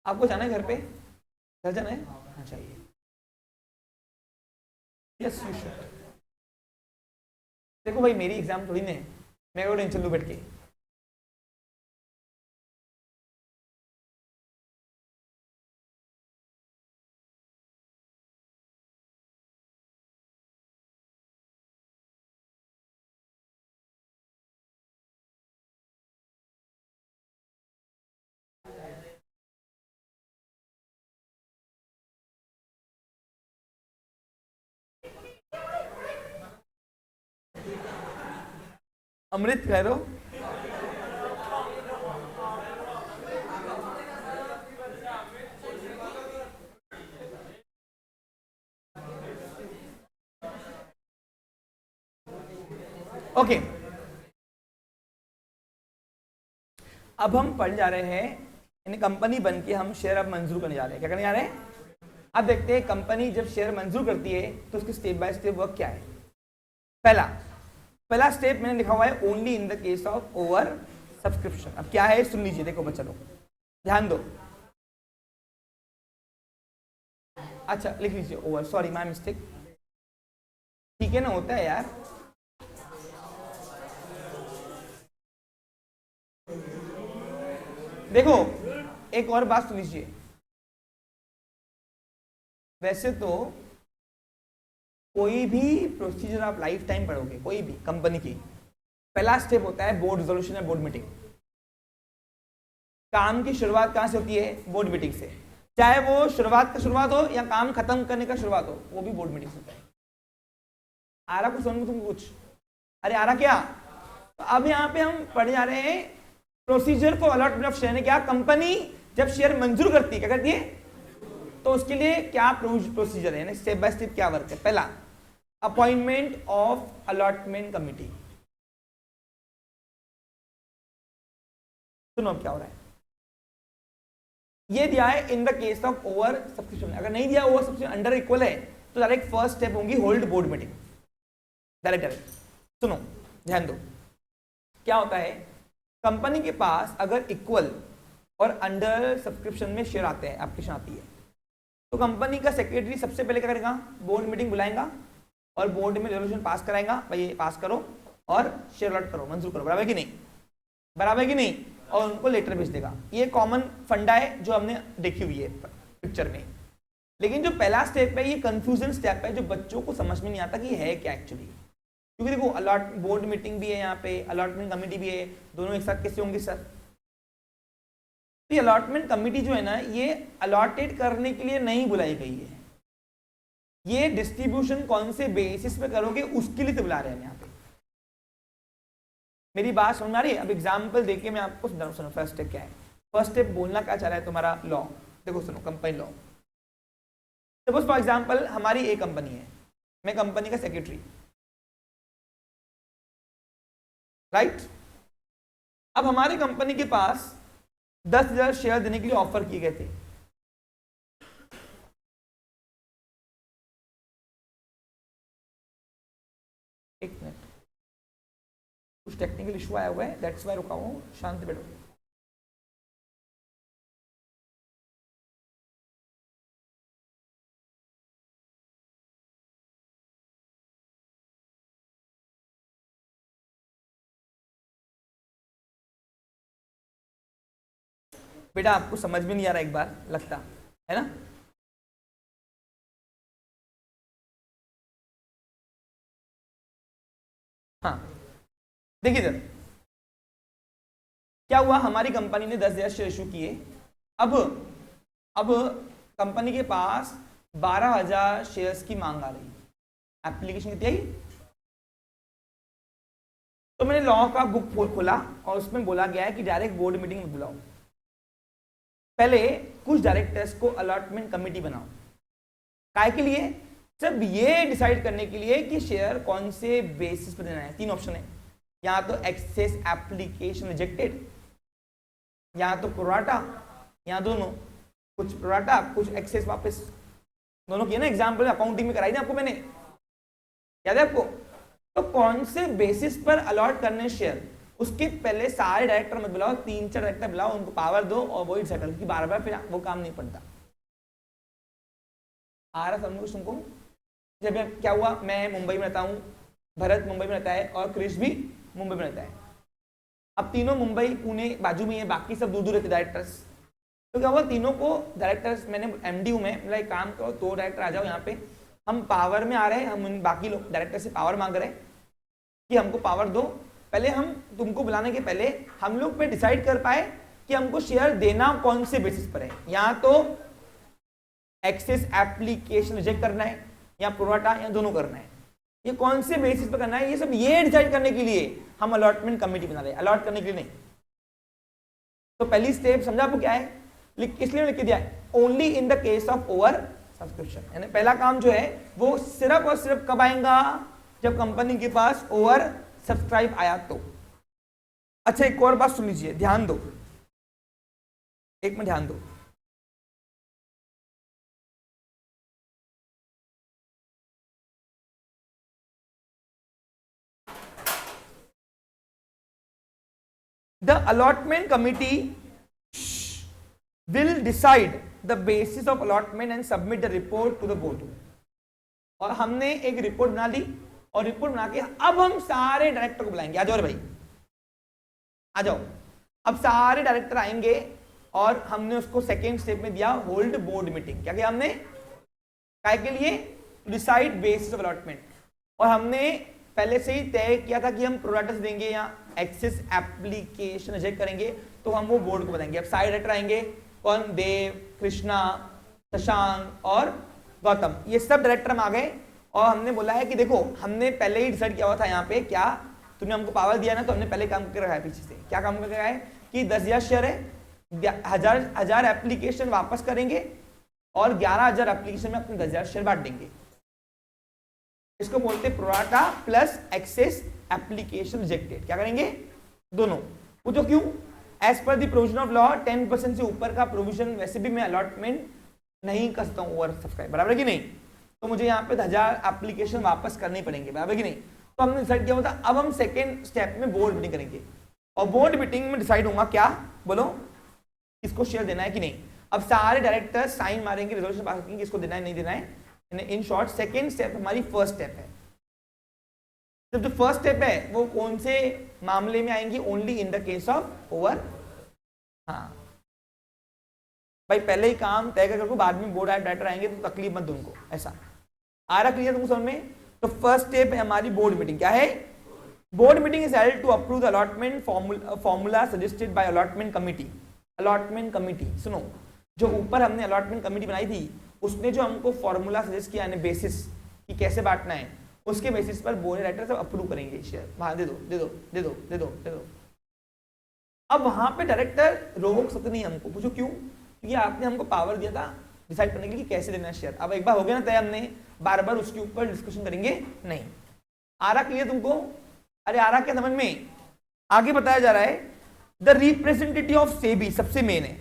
आपको जाना है घर पे? घर जाना है? हाँ चाहिए। Yes you should. देखो भाई मेरी एग्जाम थोड़ी ना है, मैं को टेंशन लूँ बैठ के। अमृत कह रहे हो? ओके, अब हम पढ़ जा रहे हैं, यानी कंपनी बन के हम शेयर अब मंजूर करने जा रहे हैं। क्या करने जा रहे हैं? अब देखते हैं कंपनी जब शेयर मंजूर करती है तो उसके स्टेप बाय स्टेप वर्क क्या है। पहला स्टेप मैंने लिखा हुआ है only in the case of over subscription. अब क्या है सुन लीजिए, देखो बच्चा लोग ध्यान दो। अच्छा लिख लीजिए ओवर, सॉरी माय मिस्टेक, ठीक है ना, होता है यार। देखो एक और बात सुन लीजिए, वैसे तो कोई भी प्रोसीजर आप लाइफ टाइम पढ़ोगे, कोई भी कंपनी की, पहला स्टेप होता है बोर्ड रिजोल्यूशन या बोर्ड मीटिंग। काम की शुरुआत कहां से होती है? बोर्ड मीटिंग से, चाहे वो शुरुआत हो या काम खत्म करने का शुरुआत हो, वो भी बोर्ड मीटिंग से होता है। आ रहा कुछ समझ तुमको कुछ? अरे आ रहा क्या? तो अब यहाँ पे हम पढ़े जा रहे हैं procedure for allotment of share. क्या कंपनी जब शेयर मंजूर करती है क्या करती है, तो उसके लिए क्या प्रोसीजर है, स्टेप बाय स्टेप क्या वर्क है। पहला अपॉइंटमेंट ऑफ अलॉटमेंट कमिटी। सुनो अब क्या हो रहा है, ये दिया है in the case of over subscription. अगर नहीं दिया ओवर सब्सक्रिप्शन अंडर इक्वल है तो डायरेक्ट फर्स्ट स्टेप होंगी hold board meeting. Direct direct. सुनो ध्यान दो, क्या होता है, कंपनी के पास अगर इक्वल और अंडर सब्सक्रिप्शन में शेयर आते हैं, एप्लीकेशन आती है, तो कंपनी का सेक्रेटरी सबसे पहले क्या करेगा, बोर्ड मीटिंग बुलाएगा और बोर्ड में रेजोल्यूशन पास कराएगा, भाई ये पास करो और शेयर अलॉट करो, मंजूर करो, बराबर कि नहीं, बराबर कि नहीं, और उनको लेटर भेज देगा। ये कॉमन फंडा है जो हमने देखी हुई है पिक्चर में। लेकिन जो पहला स्टेप है ये कंफ्यूजन स्टेप है, जो बच्चों को समझ में नहीं आता कि है क्या एक्चुअली, क्योंकि देखो अलॉट बोर्ड मीटिंग भी है, यहाँ पे अलॉटमेंट कमेटी भी है, दोनों एक साथ कैसे होंगे सर। तो अलॉटमेंट कमेटी जो है ना, ये अलॉटेड करने के लिए नहीं बुलाई गई है, ये डिस्ट्रीब्यूशन कौन से बेसिस पे करोगे उसके लिए तो बुला रहे हैं यहाँ पे। मेरी बात समझ में आ रही है? अब एग्जाम्पल देके मैं आपको समझा रहा हूँ। फर्स्ट स्टेप क्या है, फर्स्ट स्टेप बोलना क्या चाह रहा है तुम्हारा लॉ, देखो सुनो, company law. Suppose for example हमारी एक कंपनी है, मैं कंपनी का सेक्रेटरी, राइट। अब हमारी कंपनी के पास 10,000 शेयर देने के लिए ऑफर किए गए थे। एक मिनट, कुछ टेक्निकल इशू आया हुआ है, दैट्स वाई रुका हूं, शांति बैठो। बेटा आपको समझ में नहीं आ रहा एक बार लगता है ना, हाँ देखिए इधर क्या हुआ, हमारी कंपनी ने 10,000 शेयर इशू किए। अब कंपनी के पास 12,000 शेयर्स की मांग आ रही है, एप्लीकेशन कितनी आई। तो मैंने लॉ का बुक खोला और उसमें बोला गया है कि डायरेक्ट बोर्ड मीटिंग में बुलाओ, पहले कुछ डायरेक्टर्स को अलॉटमेंट कमेटी बनाओ। काय के लिए, सब ये डिसाइड करने के लिए कि शेयर कौन से बेसिस पर देना है। तीन ऑप्शन है, या तो एक्सेस एप्लीकेशन रिजेक्टेड, या तो प्रोराटा, या दोनों, कुछ प्रोराटा कुछ एक्सेस वापस, दोनों किए ना, एग्जाम्पल अकाउंटिंग में कराई ना आपको मैंने, याद है आपको। तो कौन से बेसिस पर अलॉट करने शेयर, उसके पहले सारे डायरेक्टर मत बुलाओ, 3-4 डायरेक्टर बुलाओ, उनको पावर दो और वही सेटल, क्योंकि बार बार फिर वो काम नहीं पड़ता। आ रहा समझ कुछ तुमको। जब क्या हुआ, मैं मुंबई में रहता हूँ, भरत मुंबई में रहता है और क्रिश भी मुंबई में रहता है। अब तीनों मुंबई पुणे बाजू में है, बाकी सब दूर दूर रहते डायरेक्टर्स। तो क्या हुआ, तीनों को डायरेक्टर्स, मैंने एमडी हूँ मैं, मतलब एक काम करो, 2 डायरेक्टर आ जाओ यहाँ पे, हम पावर में आ रहे हैं, हम उन बाकी लोग डायरेक्टर से पावर मांग रहे हैं कि हमको पावर दो। पहले हम तुमको बुलाने के पहले हम लोग पे डिसाइड कर पाए कि हमको शेयर देना कौन से बेसिस पर है, या तो एक्सेस एप्लीकेशन रिजेक्ट करना है, या प्रोराटा, या दोनों करना है, ये कौन से बेसिस पर करना है, ये सब ये डिसाइड करने के लिए हम अलॉटमेंट कमेटी बना रहे हैं, अलॉट करने के लिए नहीं। तो पहली स्टेप समझा आपको क्या है, इसलिए लिख दिया है, only in the case of over subscription, यानी पहला काम जो है वो सिर्फ और सिर्फ कब आएगा, जब कंपनी के पास ओवर सब्सक्राइब आया तो। अच्छा एक और बात सुन लीजिए, ध्यान दो, एक मिनट ध्यान दो। The allotment committee will decide the basis of allotment and submit the report to the board. और हमने एक रिपोर्ट बना ली, और रिपोर्ट बना के अब हम सारे डायरेक्टर को बुलाएंगे, आ जाओ रे भाई आ जाओ। अब सारे डायरेक्टर आएंगे और हमने उसको सेकेंड स्टेप में दिया होल्ड बोर्ड मीटिंग। क्या किया हमने, काय के लिए, डिसाइड बेसिस ऑफ अलॉटमेंट। और हमने पहले से ही तय किया था कि हम प्रोराटा देंगे या एक्सेस एप्लीकेशन रिजेक्ट करेंगे, तो हम वो बोर्ड को बताएंगे। अब सारे डायरेक्टर आएंगे, कौन, देव, कृष्णा, शशांक और गौतम, ये सब डायरेक्टर हम आ गए। और हमने बोला है कि देखो हमने पहले ही डिसाइड किया हुआ था, यहाँ पे क्या तुमने हमको पावर दिया ना, तो हमने पहले काम करके रखा है पीछे से। क्या काम करके रखा है कि 10,000 शेयर है, 1000 एप्लीकेशन वापस करेंगे और 11,000 एप्लीकेशन में अपने 10,000 शेयर बांट देंगे। इसको बोलते हैं pro rata plus excess application rejected. क्या करेंगे, दोनों। वो तो क्यों, as per the provision of law 10% से ऊपर का प्रोविजन वैसे भी मैं अलॉटमेंट नहीं कर सकता हूँ ओवर सब्सक्राइब, बराबर कि नहीं। तो मुझे यहाँ पे 1000 एप्लीकेशन वापस करनी पड़ेंगे, बराबर कि नहीं। तो तो हमने डिसाइड किया होता, अब हम सेकेंड स्टेप में बोर्ड मीटिंग करेंगे और बोर्ड मीटिंग में डिसाइड होगा क्या, बोलो इसको शेयर देना है कि नहीं। अब सारे डायरेक्टर साइन मारेंगे, रिजोल्यूशन पास करेंगे इसको देना है नहीं देना है। इन शॉर्ट सेकेंड स्टेप हमारी फर्स्ट स्टेप है। जब जो फर्स्ट स्टेप है वो कौन से मामले में आएंगी, only in the case of over. हाँ भाई पहले ही काम तय करके बाद में बोर्ड डायरेक्टर आएंगे तो तकलीफ मत उनको, ऐसा आ रहा क्लियर तुमको समझ में। तो फर्स्ट स्टेप है हमारी बोर्ड मीटिंग। क्या है, board meeting is held to approve the allotment formula suggested by allotment committee. Allotment committee सुनो, जो ऊपर हमने अलॉटमेंट कमिटी बनाई थी उसने जो हमको फॉर्मूला सजेस्ट किया है बेसिस कि कैसे बांटना है, उसके बेसिस पर बोर्ड डायरेक्टर सब अप्रूव करेंगे शेयर, वहां दे दो दे दो दे दो दे दो दे दो। अब वहां पे डायरेक्टर रोक सकते नहीं हमको, पूछो क्यों, क्योंकि आपने हमको पावर दिया था डिसाइड करने के लिए कैसे देना है शेयर। अब एक बार हो गया ना तय, हमने बार बार उसके ऊपर डिस्कशन करेंगे नहीं। आ रहा क्लियर तुमको, अरे आ रहा क्या समझ में। आगे बताया जा रहा है द रिप्रेजेंटेटिव ऑफ सेबी, सबसे मेन है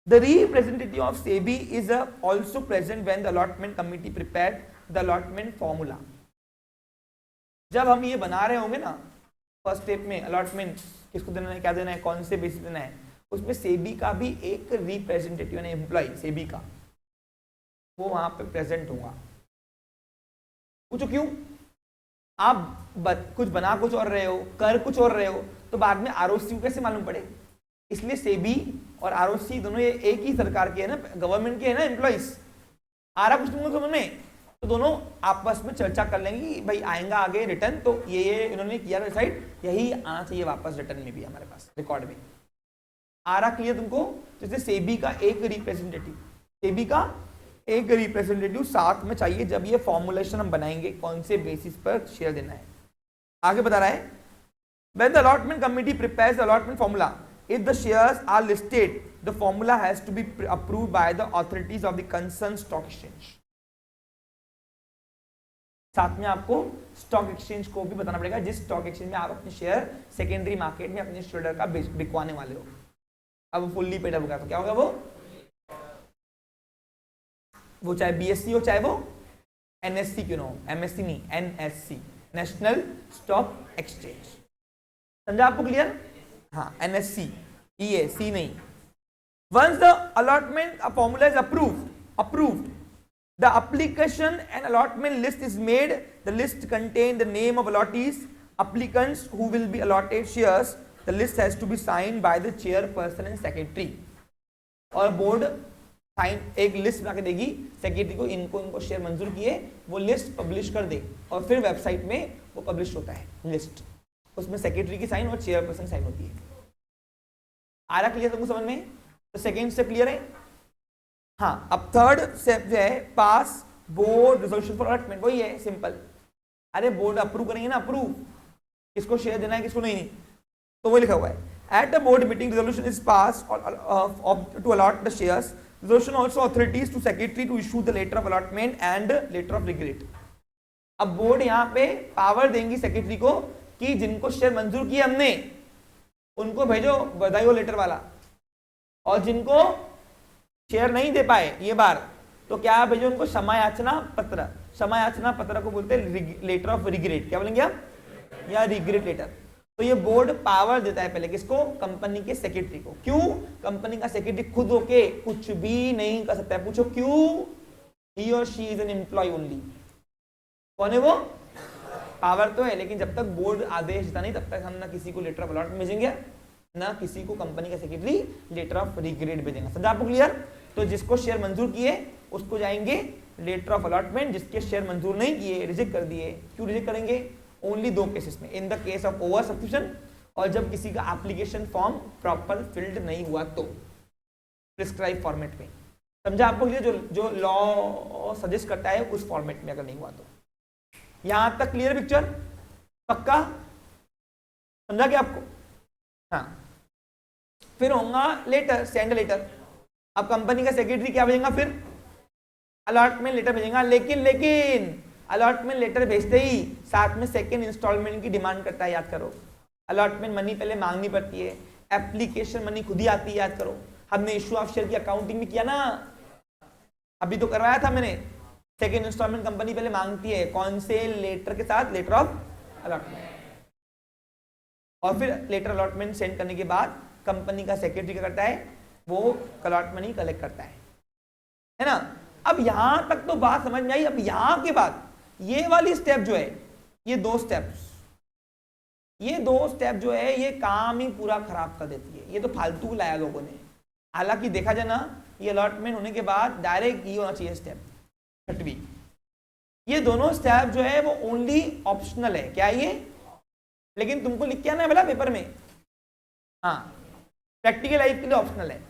the representative of SEBI is also present when the allotment committee prepare the allotment formula. जब हम ये बना रहे होंगे ना फर्स्ट स्टेप में अलॉटमेंट किसको देना है, क्या देना है, कौन से बेसिस देना है, उसमें सेबी का भी एक रिप्रेजेंटेटिव यानी एम्प्लॉय सेबी का वो वहां पे प्रेजेंट होगा। पूछो क्यों, आप कुछ बना कुछ और रहे हो, कर कुछ और रहे हो, तो बाद में आरओसी को कैसे मालूम पड़े। इसलिए सेबी और आरओसी दोनों ये एक ही सरकार के है ना, गवर्नमेंट के है ना एम्प्लॉइज। आ रहा कुछ तुमको समझ में, तो दोनों आपस में चर्चा कर लेंगे भाई आएगा आगे रिटर्न, तो ये इन्होंने किया डिसाइड, यही आना चाहिए वापस रिटर्न में भी हमारे पास रिकॉर्ड में। आ रहा क्लियर तुमको। जैसे सेबी का एक रिप्रेजेंटेटिव, सेबी का एक रिप्रेजेंटेटिव साथ में चाहिए जब ये फॉर्मुलेशन हम बनाएंगे कौन से बेसिस पर शेयर देना है। आगे बता रहा है when the allotment committee prepares the allotment formula, if the shares are listed the formula has to be approved by the authorities of the concerned stock exchange। साथ में आपको स्टॉक एक्सचेंज को भी बताना पड़ेगा जिस स्टॉक एक्सचेंज में आप अपने शेयर सेकेंडरी मार्केट में अपने शेयर का बिकवाने वाले हो। अब फुल्ली पेड होगा तो क्या होगा, वो चाहे बीएससी हो चाहे वो एनएससी क्यों ना हो, एमएससी नहीं एनएससी, नेशनल स्टॉक एक्सचेंज। समझा आपको क्लियर। हाँ एनएससी ई सी नहीं। Once the allotment formula is approved the application and allotment list is made. The list contain the name of allottees, applicants who will be allotted shares. The list has to be signed by the chairperson and secretary। और board sign एक list बना के देगी secretary को, इनको share मंजूर किए, वो लिस्ट पब्लिश कर दे और फिर वेबसाइट में वो पब्लिश होता है लिस्ट, उसमें सेक्रेटरी की साइन और चेयरपर्सन साइन होती है। आ रहा क्लियर तुमको समझ में। तो सेकेंड स्टेप क्लियर है। हाँ अब थर्ड स्टेप जो है पास बोर्ड रिजोल्यूशन फॉर अलॉटमेंट, वही है सिंपल। अरे बोर्ड अप्रूव करेंगे ना, अप्रूव किसको शेयर देना है किसको नहीं, तो वो लिखा हुआ है at the board meeting resolution is pass to allot the shares. Resolution also authorities to secretary to issue the letter of allotment and letter of regret. अब बोर्ड यहाँ पे पावर देंगी सेक्रेटरी को कि जिनको शेयर मंजूर किए हमने उनको भेजो बधाई हो लेटर वाला, और जिनको शेयर नहीं दे पाए ये बार तो क्या भेजो उनको क्षमा याचना पत्र। क्षमा याचना पत्र को बोलते हैं लेटर ऑफ रिग्रेट, क्या बोलेंगे आप, या रिग्रेट लेटर। तो ये बोर्ड पावर देता है पहले किसको, कंपनी के सेक्रेटरी को। क्यों, कंपनी का सेक्रेटरी खुद होके कुछ भी नहीं कर सकता है। पूछो क्यों, ही और she is an employee only. कौन है वो, पावर तो है लेकिन जब तक बोर्ड आदेश देता नहीं तब तक हम ना किसी को लेटर ऑफ अलॉटमेंट भेजेंगे ना किसी को कंपनी का सेक्रेटरी लेटर ऑफ रिग्रेट भेजेंगे। समझा आपको क्लियर। तो जिसको शेयर मंजूर किए उसको जाएंगे लेटर ऑफ अलॉटमेंट, जिसके शेयर मंजूर नहीं किए रिजेक्ट कर दिए। क्यों रिजेक्ट करेंगे, ओनली दो केसेस में, in the case of over subscription और जब किसी का एप्लीकेशन फॉर्म प्रॉपर फिल्ड नहीं हुआ तो प्रिस्क्राइब फॉर्मेट में। समझा आपको क्लियर, जो लॉ सजेस्ट करता है उस फॉर्मेट में अगर नहीं हुआ तो। यहां तक क्लियर पिक्चर, पक्का समझा क्या आपको। हाँ फिर होगा लेटर, सेंड लेटर। अब कंपनी का सेक्रेटरी क्या भेजेगा, फिर अलॉटमेंट लेटर भेजेगा। लेकिन अलॉटमेंट लेटर भेजते ही साथ में सेकेंड इंस्टॉलमेंट की डिमांड करता है, याद करो। अलॉटमेंट मनी पहले मांगनी पड़ती है, एप्लीकेशन मनी खुद ही आती है, याद करो। हमने इशू ऑफ शेयर की अकाउंटिंग भी किया ना, अभी तो करवाया था मैंने। सेकेंड इंस्टॉलमेंट कंपनी पहले मांगती है कौन से लेटर के साथ, लेटर ऑफ अलॉटमेंट, और फिर लेटर अलॉटमेंट सेंड करने के बाद कंपनी का सेक्रेटरी क्या करता है, वो अलॉट मनी कलेक्ट करता है ना। अब यहां तक तो बात समझ में आई। अब यहां के बाद ये वाली स्टेप जो है, ये दो स्टेप जो है ये काम ही पूरा खराब कर देती है। ये तो फालतू लाया लोगों ने। हालांकि देखा जाए ना, ये अलॉटमेंट होने के बाद डायरेक्ट ये होना चाहिए स्टेप छठवीं। ये दोनों स्टेप जो है वो ओनली ऑप्शनल है। क्या ये? लेकिन तुमको लिख के आना है बोला पेपर में, हाँ, प्रैक्टिकल लाइफ के लिए ऑप्शनल है।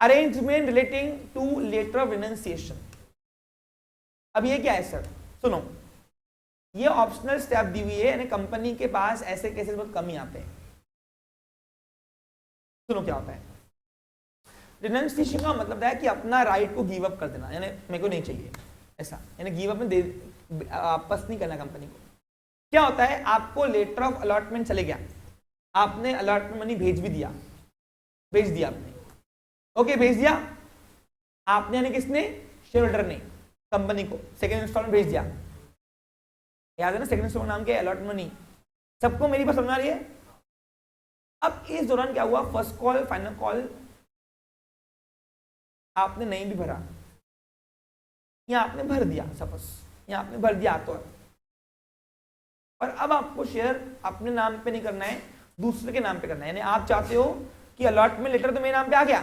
Arrangement relating to letter of renunciation. अब ये क्या है सर? सुनो, ये ऑप्शनल स्टेप दी हुई है, यानी कंपनी के पास ऐसे केसेस बहुत कम ही आते हैं। सुनो क्या होता है रिनंसिएशन का मतलब है कि अपना राइट को गिव अप कर देना, यानी मेरे को नहीं चाहिए ऐसा, यानी गिव अप में दे वापस नहीं करना कंपनी को। क्या होता है, आपको लेटर ऑफ अलॉटमेंट चले गया, आपने अलॉटमेंट मनी भेज दिया आपने, ओके, भेज दिया आपने, यानी किसने? शेयर होल्डर ने कंपनी को सेकंड इंस्टॉलमेंट भेज दिया। याद है ना सेकंड इंस्टॉलमेंट नाम क्या है? Allotment money. सबको मेरी बात समझ आ रही है? अब इस दौरान क्या हुआ, फर्स्ट कॉल फाइनल कॉल आपने नहीं भी भरा, या आपने भर दिया, सपोज या आपने भर दिया तो, और अब आपको शेयर अपने नाम पे नहीं करना है, दूसरे के नाम पे करना है। यानी आप चाहते हो कि अलॉटमेंट लेटर तो मेरे नाम पे आ गया,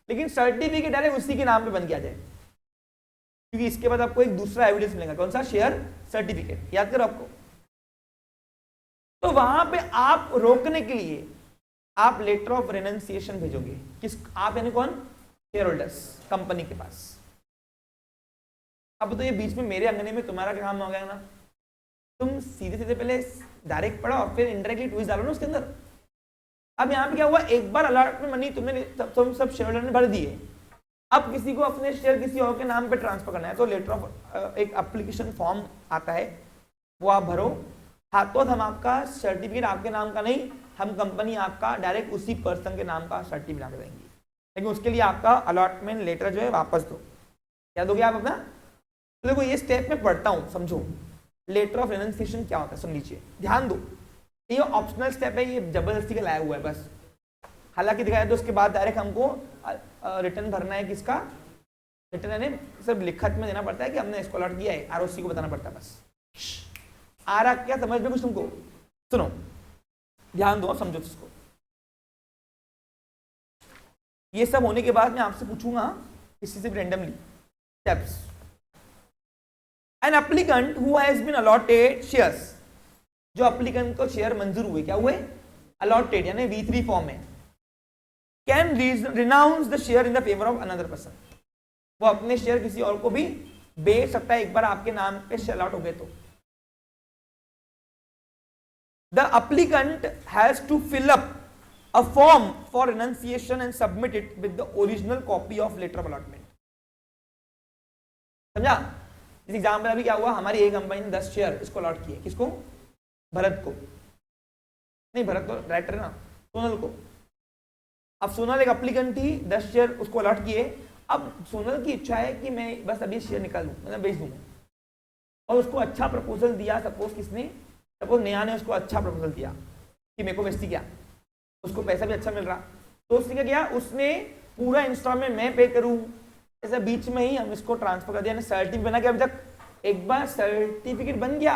लेकिन सर्टिफिकेट डायरेक्ट उसी के नाम पे बन गया जाए, क्योंकि इसके बाद आपको एक दूसरा एविडेंस मिलेगा। कौन सा? Share certificate. याद करो आपको। तो वहां पे आप रोकने के लिए आप लेटर ऑफ रेनंसिएशन भेजोगे। किस? आप यानी कौन? शेयर होल्डर्स कंपनी के पास। अब तो ये बीच में मेरे अंगने में तुम्हारा क्या काम हो गया ना, तुम सीधे सीधे पहले डायरेक्ट पढ़ा और फिर इनडायरेक्टली ट्विस्ट डालो ना उसके अंदर। अब यहाँ पे क्या हुआ, एक बार अलॉटमेंट मनी तुमने तुम सब शेयर होल्डर ने भर दिए, अब किसी को अपने शेयर किसी और के नाम पे ट्रांसफर करना है, तो लेटर ऑफ एक एप्लीकेशन फॉर्म आता है, वो आप भरो। हाथों हम आपका सर्टिफिकेट आपके नाम का नहीं, हम कंपनी आपका डायरेक्ट उसी पर्सन के नाम का सर्टिफिकेट बना देंगे, लेकिन उसके लिए आपका अलॉटमेंट लेटर जो है वापस दो। क्या दोगे आप अपना? तो देखो ये स्टेप में पढ़ता हूँ, समझो लेटर ऑफ रेनंसिएशन क्या होता है, सुन लीजिए, ध्यान दो। ये ऑप्शनल स्टेप है, ये जबरदस्ती का लाया हुआ है बस। हालांकि दिखाया तो उसके बाद डायरेक्ट हमको रिटर्न भरना है। किसका रिटर्न? यानी सिर्फ लिखत में देना पड़ता है कि हमने इसको अलॉट किया है, आरओसी को बताना पड़ता है बस। आ रहा क्या समझ में कुछ तुमको? सुनो ध्यान दो, समझो इसको। ये सब होने के बाद मैं आपसे पूछूंगा किसी से भी randomly steps. An applicant who has been allotted shares, जो एप्लीकेंट को शेयर मंजूर हुए, क्या हुए? अलॉटेड, यानी V3 फॉर्म में, can renounce the share in the favour of another person. वो अपने शेयर किसी और को भी बेच सकता है एक बार आपके नाम पे शेयर अलॉट हो गए तो। The applicant has to fill up a form for renunciation and submit it with the original copy of letter of allotment। समझा? इस एग्जाम्पल अभी क्या हुआ, हमारी एक कंपनी ने 10 शेयर इसको अलॉट किए। किसको? भरत को। नहीं, भरत तो राइटर है ना, सोनल को। अब सोनल एक एप्लीकेंट थी, 10 शेयर उसको अलॉट किए। अब सोनल की इच्छा है कि मैं बस अभी शेयर निकाल दूं, मतलब बेच दूंगा, और उसको अच्छा प्रपोजल दिया। सपोज किसने? सपोज नेहा ने उसको अच्छा प्रपोजल दिया कि मेरे को बेचती, क्या उसको पैसा भी अच्छा मिल रहा, तो उसने क्या किया, उसने पूरा इंस्टॉलमेंट मैं पे करूं, ऐसा बीच में ही हम इसको ट्रांसफर कर दिया। सर्टिफिकेट बना के, अभी तक एक बार सर्टिफिकेट बन गया,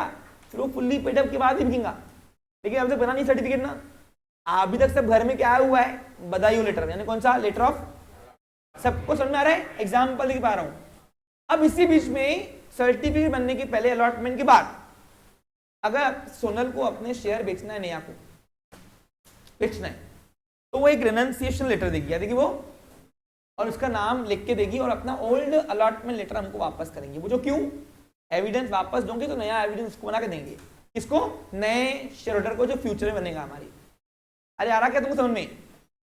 फिर वो फुल्ली पेड अप के बाद ही बिकेगा, लेकिन अभी तक बना नहीं सर्टिफिकेट ना। अभी तक सब घर में क्या आया हुआ है? बधाई हो लेटर, यानी कौन सा? Letter of. सबको समझ में आ रहा है? एग्जाम्पल लिख पा रहा हूं। अब इसी बीच में सर्टिफिकेट बनने के पहले, अलॉटमेंट के बाद, अगर सोनल को अपने शेयर बेचना है, नेहा को बेचना है, तो वो एक रेनंसिएशन लेटर देगी, देखिए वो, और उसका नाम लिख के देगी, और अपना ओल्ड अलॉटमेंट लेटर हमको वापस करेंगे। वो जो क्यों एविडेंस वापस दोगे तो नया एविडेंस उसको बना के देंगे। किसको? नए शेयर होल्डर को, जो फ्यूचर में बनेगा हमारी। अरे आ रहा क्या तुमको समझ में?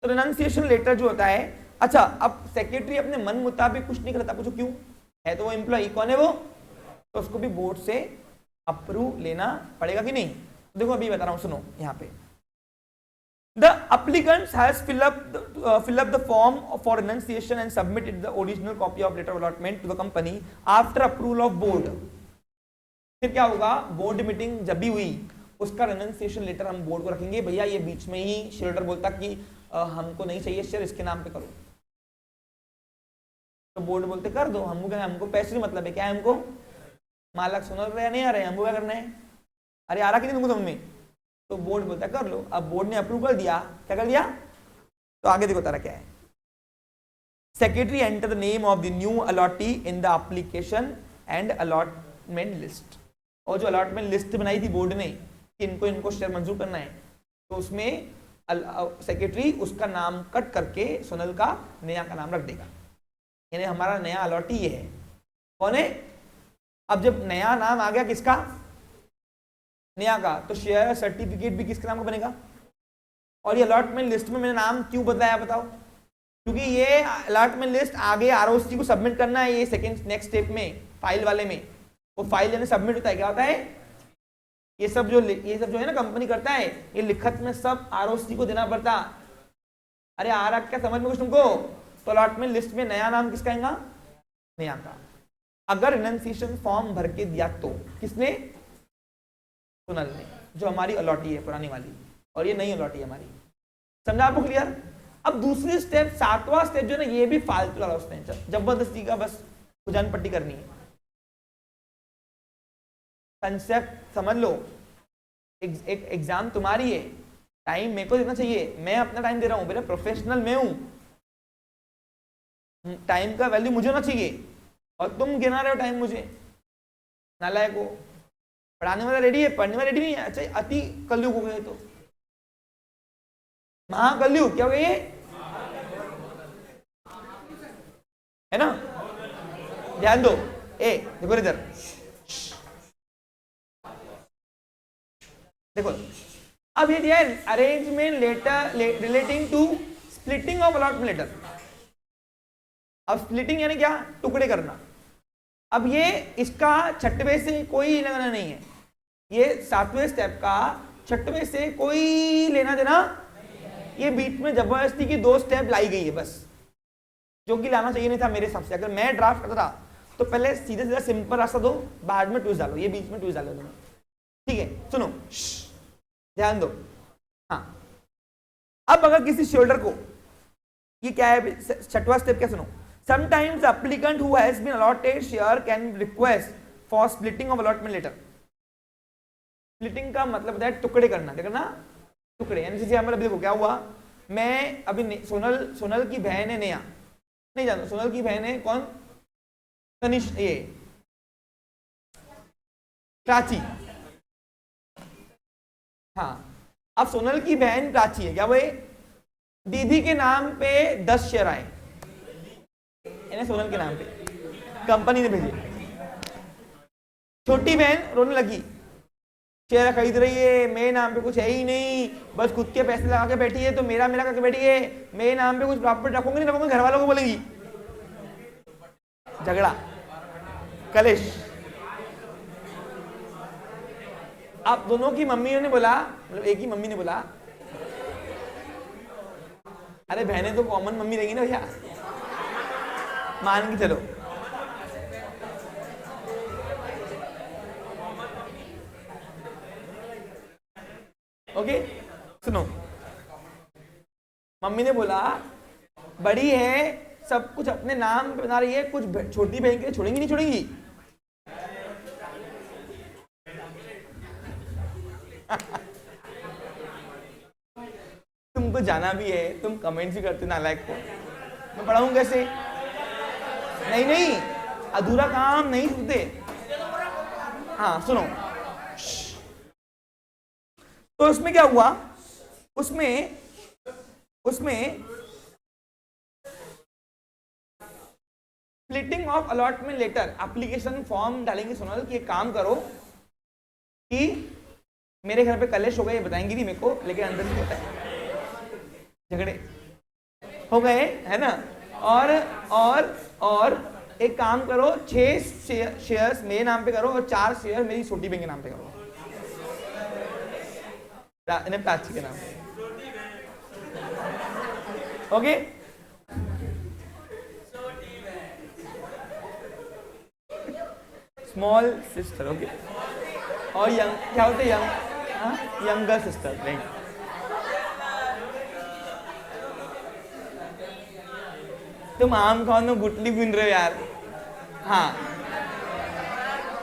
तो रेनंसिएशन लेटर जो होता है, अच्छा, अब सेक्रेटरी अपने मन मुताबिक कुछ नहीं करता, पूछो क्यों? है तो वो एम्प्लॉय, कौन है वो? तो उसको भी बोर्ड से अप्रूव लेना पड़ेगा कि नहीं? देखो अभी बता रहा हूँ, सुनो यहाँ पे। The applicant has fill up the form for renunciation and submitted the original copy of letter of allotment to the company after approval of board. फिर क्या होगा, बोर्ड मीटिंग जब भी हुई उसका रेनुंसिएशन लेटर हम बोर्ड को रखेंगे, भैया ये बीच में ही शेयर होल्डर बोलता कि हमको नहीं चाहिए शेयर, इसके नाम पे करो, तो बोर्ड बोलते कर दो, हमको क्या, हमको पैसे से मतलब है, क्या है हमको, मालक सुन रहे नहीं आ रहे, हमको क्या करना है, अरे आ रहा कि नहीं तुमको समझ में, तो बोर्ड बोलता है कर लो। अब बोर्ड ने अप्रूव कर दिया, क्या कर दिया, तो आगे देखो तारा क्या है, secretary enter the name of the new allottee in the application and allotment list. और जो अलॉटमेंट लिस्ट बनाई थी बोर्ड ने कि इनको इनको शेयर मंजूर करना है, तो उसमें सेक्रेटरी उसका नाम कट करके सोनल का नया का नाम रख देगा, यानी हमारा नया अलॉटी ये है, कौन है। अब जब नया नाम आ गया किसका, नया का, तो शेयर सर्टिफिकेट भी किसके नाम का बनेगा। और ये अलॉटमेंट लिस्ट में मैंने नाम क्यों बताया बताओ, क्योंकि ये अलॉटमेंट लिस्ट आगे आरओसी को सबमिट करना है, ये सेकंड नेक्स्ट स्टेप में फाइल वाले में, वो फाइल यानी सबमिट होता है, क्या होता है, ये सब जो है ना कंपनी करता है, ये लिखत में सब आरओसी को देना पड़ता। अरे आ रहा क्या समझ में कुछ तुमको, तो अलॉटमेंट लिस्ट में नया नाम किसका आएगा, नया का। अगर रिनंसिएशन फॉर्म भर के दिया तो किसने, सोनल ने, जो हमारी अलॉटी है पुरानी वाली, और ये नई अलॉटी है हमारी, समझा आपको क्लियर। अब दूसरी स्टेप, सातवां स्टेप जो है ना, ये भी फालतू वाला उसने जबरदस्ती का बस खुजान पट्टी करनी है। कंसेप्ट समझ लो, एक एग्जाम तुम्हारी है, टाइम मेरे को देना चाहिए, मैं अपना टाइम दे रहा हूँ, मेरा प्रोफेशनल मैं हूँ, टाइम का वैल्यू मुझे होना चाहिए, और तुम गिना रहे हो टाइम मुझे, नालायक हो। पढ़ाने वाला रेडी है, पढ़ने वाला रेडी नहीं है, अच्छा अति कलयुग हो गए, तो महाकलयुग क्या हो गई है ना, ध्यान दो। ए देखो इधर, देखो अब ये दिया है arrangement letter relating to splitting of allotment letter. अब स्प्लिटिंग यानी क्या, टुकड़े करना। अब ये इसका छठवें से कोई लेना देना नहीं है, ये सातवें स्टेप का छठवें से कोई लेना देना, ये बीच में जबरदस्ती की दो स्टेप लाई गई है बस, जो कि लाना चाहिए नहीं था मेरे हिसाब से। अगर मैं ड्राफ्ट करता था तो पहले सीधे सीधा सिंपल रास्ता दो, बाद में ट्विस्ट डालो, ये बीच में ट्विस्ट डालो दोनों, ठीक है। सुनो ध्यान दो, हाँ। अब अगर किसी शेयरहोल्डर को, ये क्या है छठवां स्टेप, क्या सुनो, sometimes the applicant who has been allotted share can request for splitting of allotment letter। Splitting का मतलब होता है टुकड़े करना, क्या करना, टुकड़े। यानी जैसे हमारा देखो क्या हुआ, मैं अभी सोनल की बहन है नेहा, नहीं जानता, सोनल की बहन है कौन, तनिष, ये प्राची, हाँ। अब सोनल की बहन प्राची है, क्या भाई, दीदी के नाम पे 10 शेयर आए, सोनल के नाम पे कंपनी ने भेजे, छोटी बहन रोने लगी, शेयर खरीद रही है, मेरे नाम पे कुछ है ही नहीं, बस खुद के पैसे लगा के बैठी है, तो मेरा करके बैठी है, मेरे नाम पे कुछ प्रॉपर्टी रखूंगी नहीं रखूंगी, घर वालों को बोलेगी, झगड़ा कलेश। अब दोनों की मम्मियों ने बोला, मतलब एक ही मम्मी ने बोला, अरे बहनें तो कॉमन मम्मी रहेगी ना भैया, मान के चलो, ओके। सुनो, मम्मी ने बोला बड़ी है, सब कुछ अपने नाम पे बना रही है, कुछ छोटी बहन के लिए छोड़ेंगी नहीं छोड़ेंगी। तुमको जाना भी है, तुम कमेंट्स भी करते नालायक को, मैं पढ़ाऊं कैसे, नहीं अधूरा काम नहीं सुनते। हाँ सुनो, तो उसमें क्या हुआ, उसमें splitting of allotment letter application form डालेंगे सोनल कि एक काम करो कि मेरे घर पे कलेश हो गए, ये बताएंगी नहीं मेरे को, लेकिन अंदर से होता है, झगड़े हो गए है ना, और एक काम करो, 6 शेयर्स मेरे नाम पे करो और 4 शेयर मेरी छोटी बहन के नाम पे करो, प्राची के नाम पे, ओके, स्मॉल सिस्टर, ओके, और यंग क्या होते हैं? Young, younger sister, right. तुम आम खाओ तो गुटली बीन रहे हो यार। हाँ,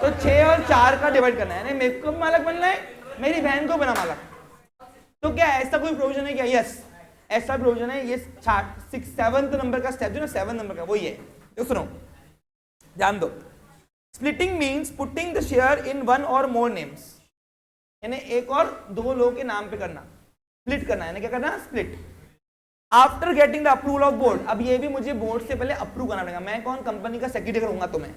तो 6 और 4 का डिवाइड करना है, नहीं मेरे को मालक बनना है, मेरी बहन को बना मालक। तो क्या ऐसा कोई प्रोविजन है क्या? यस, ऐसा प्रोविजन है। ये 7th नंबर का स्टेप जो ना 7 नंबर का वही है। तो सुनो, ध्यान दो। Splitting means putting the share इन 1 और मोर नेम्स, यानी एक और 2 लोगों के नाम पे करना, स्प्लिट करना, यानी क्या करना? Split. After getting the approval of board, अब ये भी मुझे बोर्ड से पहले अप्रूव करना पड़ेगा। मैं कौन? कंपनी का सेक्रेटरी करूंगा, तो मैं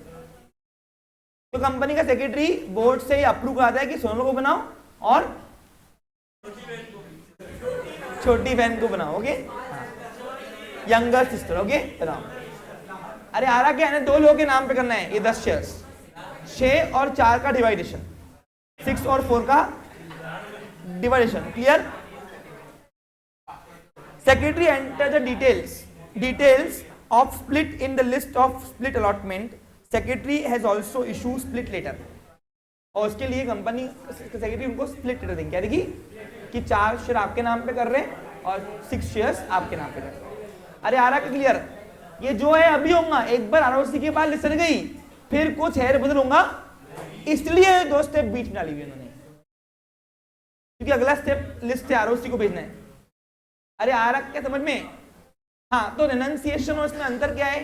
तो कंपनी का सेक्रेटरी बोर्ड से ही अप्रूव कराता है कि सोनल को बनाओ और छोटी बहन को बनाओ, ओके, यंगर सिस्टर, ओके, बनाओ। अरे आ रहा क्या है ना, 2 लोगों के नाम पे करना है ये 10 शेयर्स, 6 और 4 का डिवाइडेशन, 6 और 4 का डिवाइडेशन, clear? Secretary enter the details of split in the list of split allotment. Secretary has also issued split letter. और उसके लिए कंपनी सेक्रेटरी उनको स्प्लिट लेटर देंगे, क्या देगी? कि 4 शेयर आपके नाम पे कर रहे हैं और 6 शेयर्स आपके नाम पे कर रहे हैं। अरे आ रहा है क्लियर? ये जो है अभी होगा, एक बार आरओसी के बाद लिस्ट चल गई, फिर कुछ हेर बदल होगा, इसलिए 2 स्टेप बीच में डाली हुई उन्होंने, क्योंकि अगला स्टेप लिस्ट है आरओसी को भेजना है। अरे आ रहा क्या समझ में? हाँ, तो रेनंसिएशन और इसमें अंतर क्या है?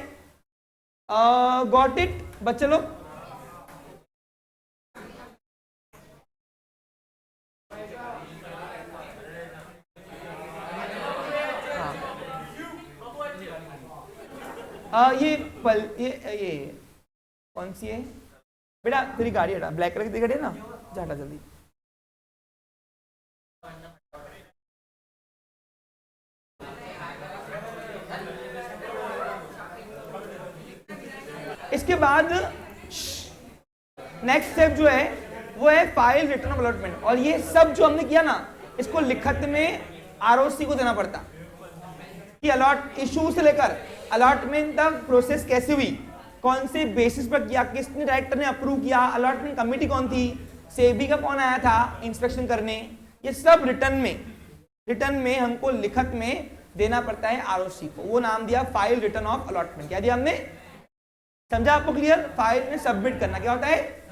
गॉट इट बच्चे लोग? ये कौन सी है बेटा? तेरी गाड़ी हटा, ब्लैक कलर की गाड़ी है ना, जा हटा जल्दी। इसके बाद नेक्स्ट स्टेप जो है वो है फाइल रिटर्न ऑफ अलॉटमेंट, और ये सब जो हमने किया ना, इसको लिखत में आरओसी को देना पड़ता कि अलॉट इशू से लेकर अलॉटमेंट तक प्रोसेस कैसे हुई, कौन से बेसिस पर किया, किसने डायरेक्टर ने अप्रूव किया, अलॉटमेंट कमेटी कौन थी, सेबी का कौन आया था इंस्पेक्शन करने, ये सब रिटर्न में हमको लिखत में देना पड़ता है आरओसी को। वो नाम दिया फाइल रिटर्न ऑफ अलॉटमेंट। क्या दिया हमने? समझा आपको? क्लियर? फाइल में सबमिट करना क्या होता है?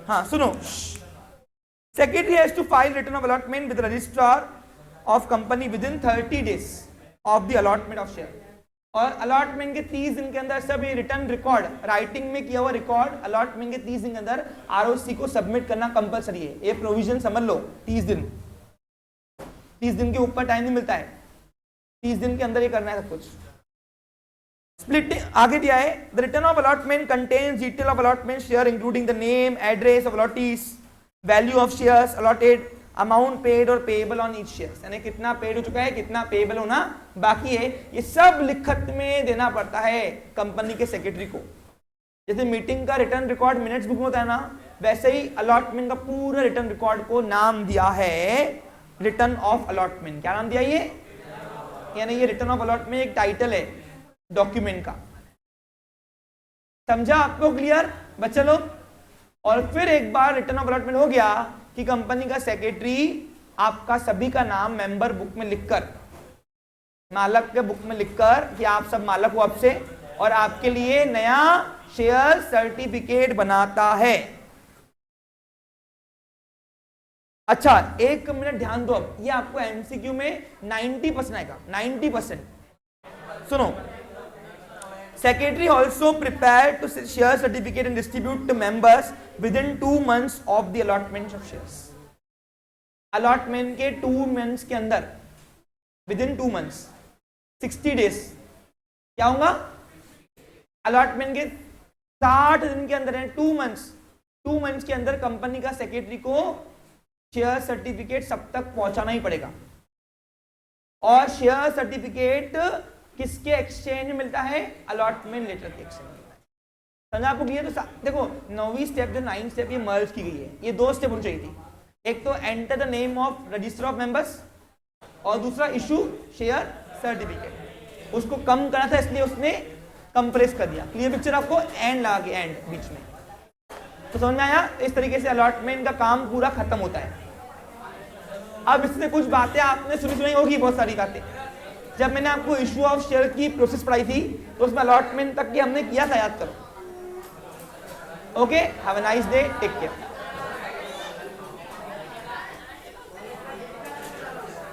हाँ सुनो, secretary has to file return of allotment with registrar of company within 30 days of the allotment of share, और अलॉटमेंट के 30 दिन के अंदर सब ये रिटर्न रिकॉर्ड, राइटिंग में किया हुआ रिकॉर्ड अलॉटमेंट के 30 दिन के अंदर आरओसी को सबमिट करना कंपलसरी है। ये प्रोविजन समझ लो, 30 दिन के ऊपर टाइम नहीं मिलता है, 30 दिन के अंदर ये करना है सब कुछ। स्प्लिटिंग आगे दिया है, the return of allotment contains detail of allotment share including the name, address of allottees, value of shares allotted, amount paid और पेएबल ऑन ईच शेयर्स, यानी कितना पेड हो चुका है, कितना पेएबल होना बाकी है, ये सब लिखत में देना पड़ता है कंपनी के सेक्रेटरी को। जैसे मीटिंग का रिटर्न रिकॉर्ड मिनट्स बुक में होता है ना, वैसे ही अलॉटमेंट का पूरा रिटर्न रिकॉर्ड को नाम दिया है रिटर्न ऑफ अलॉटमेंट। क्या नाम दिया ये? यानी ये रिटर्न ऑफ अलॉटमेंट एक टाइटल है डॉक्यूमेंट का। समझा आपको? क्लियर बच्चे लोग? और फिर एक बार रिटर्न ऑफ अलॉटमेंट हो गया कि कंपनी का सेक्रेटरी आपका सभी का नाम मेंबर बुक में लिखकर, मालक के बुक में लिखकर कि आप सब मालक हो अब से, और आपके लिए नया शेयर सर्टिफिकेट बनाता है। अच्छा 1 मिनट ध्यान दो, अब ये आपको एमसीक्यू में 90% आएगा, 90%। सुनो, Secretary also prepared to share certificate and distribute to members within 2 months of the allotment of shares. Allotment के 2 months के अंदर, within 2 months, 60 days, क्या होगा? Allotment के 60 दिन के अंदर है, 2 months के अंदर कंपनी का सेक्रेटरी को शेयर सर्टिफिकेट सब तक पहुंचाना ही पड़ेगा। और शेयर सर्टिफिकेट किसके एक्सचेंज में मिलता है? अलॉटमेंट लेटर के एक्सचेंज में। समझा आपको? क्लियर? तो देखो 9वीं स्टेप जो 9th स्टेप ये मर्ज की गई है, ये 2 स्टेप होनी चाहिए थी। एक तो enter the name of register of members, और दूसरा इशू शेयर सर्टिफिकेट। उसको कम करना था इसलिए उसने कंप्रेस कर दिया। क्लियर पिक्चर आपको? एंड लगा के, एंड बीच में, तो समझ में आया? इस तरीके से अलॉटमेंट का काम पूरा खत्म होता है। अब इससे कुछ बातें आपने सुनी होगी, बहुत सारी बातें। जब मैंने आपको इशू ऑफ शेयर की प्रोसेस पढ़ाई थी तो उसमें अलॉटमेंट तक की हमने किया था, याद करो। Okay, have a nice day, take care.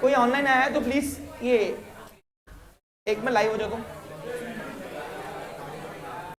कोई ऑनलाइन आया है तो प्लीज ये एक में लाइव हो जाओ तुम।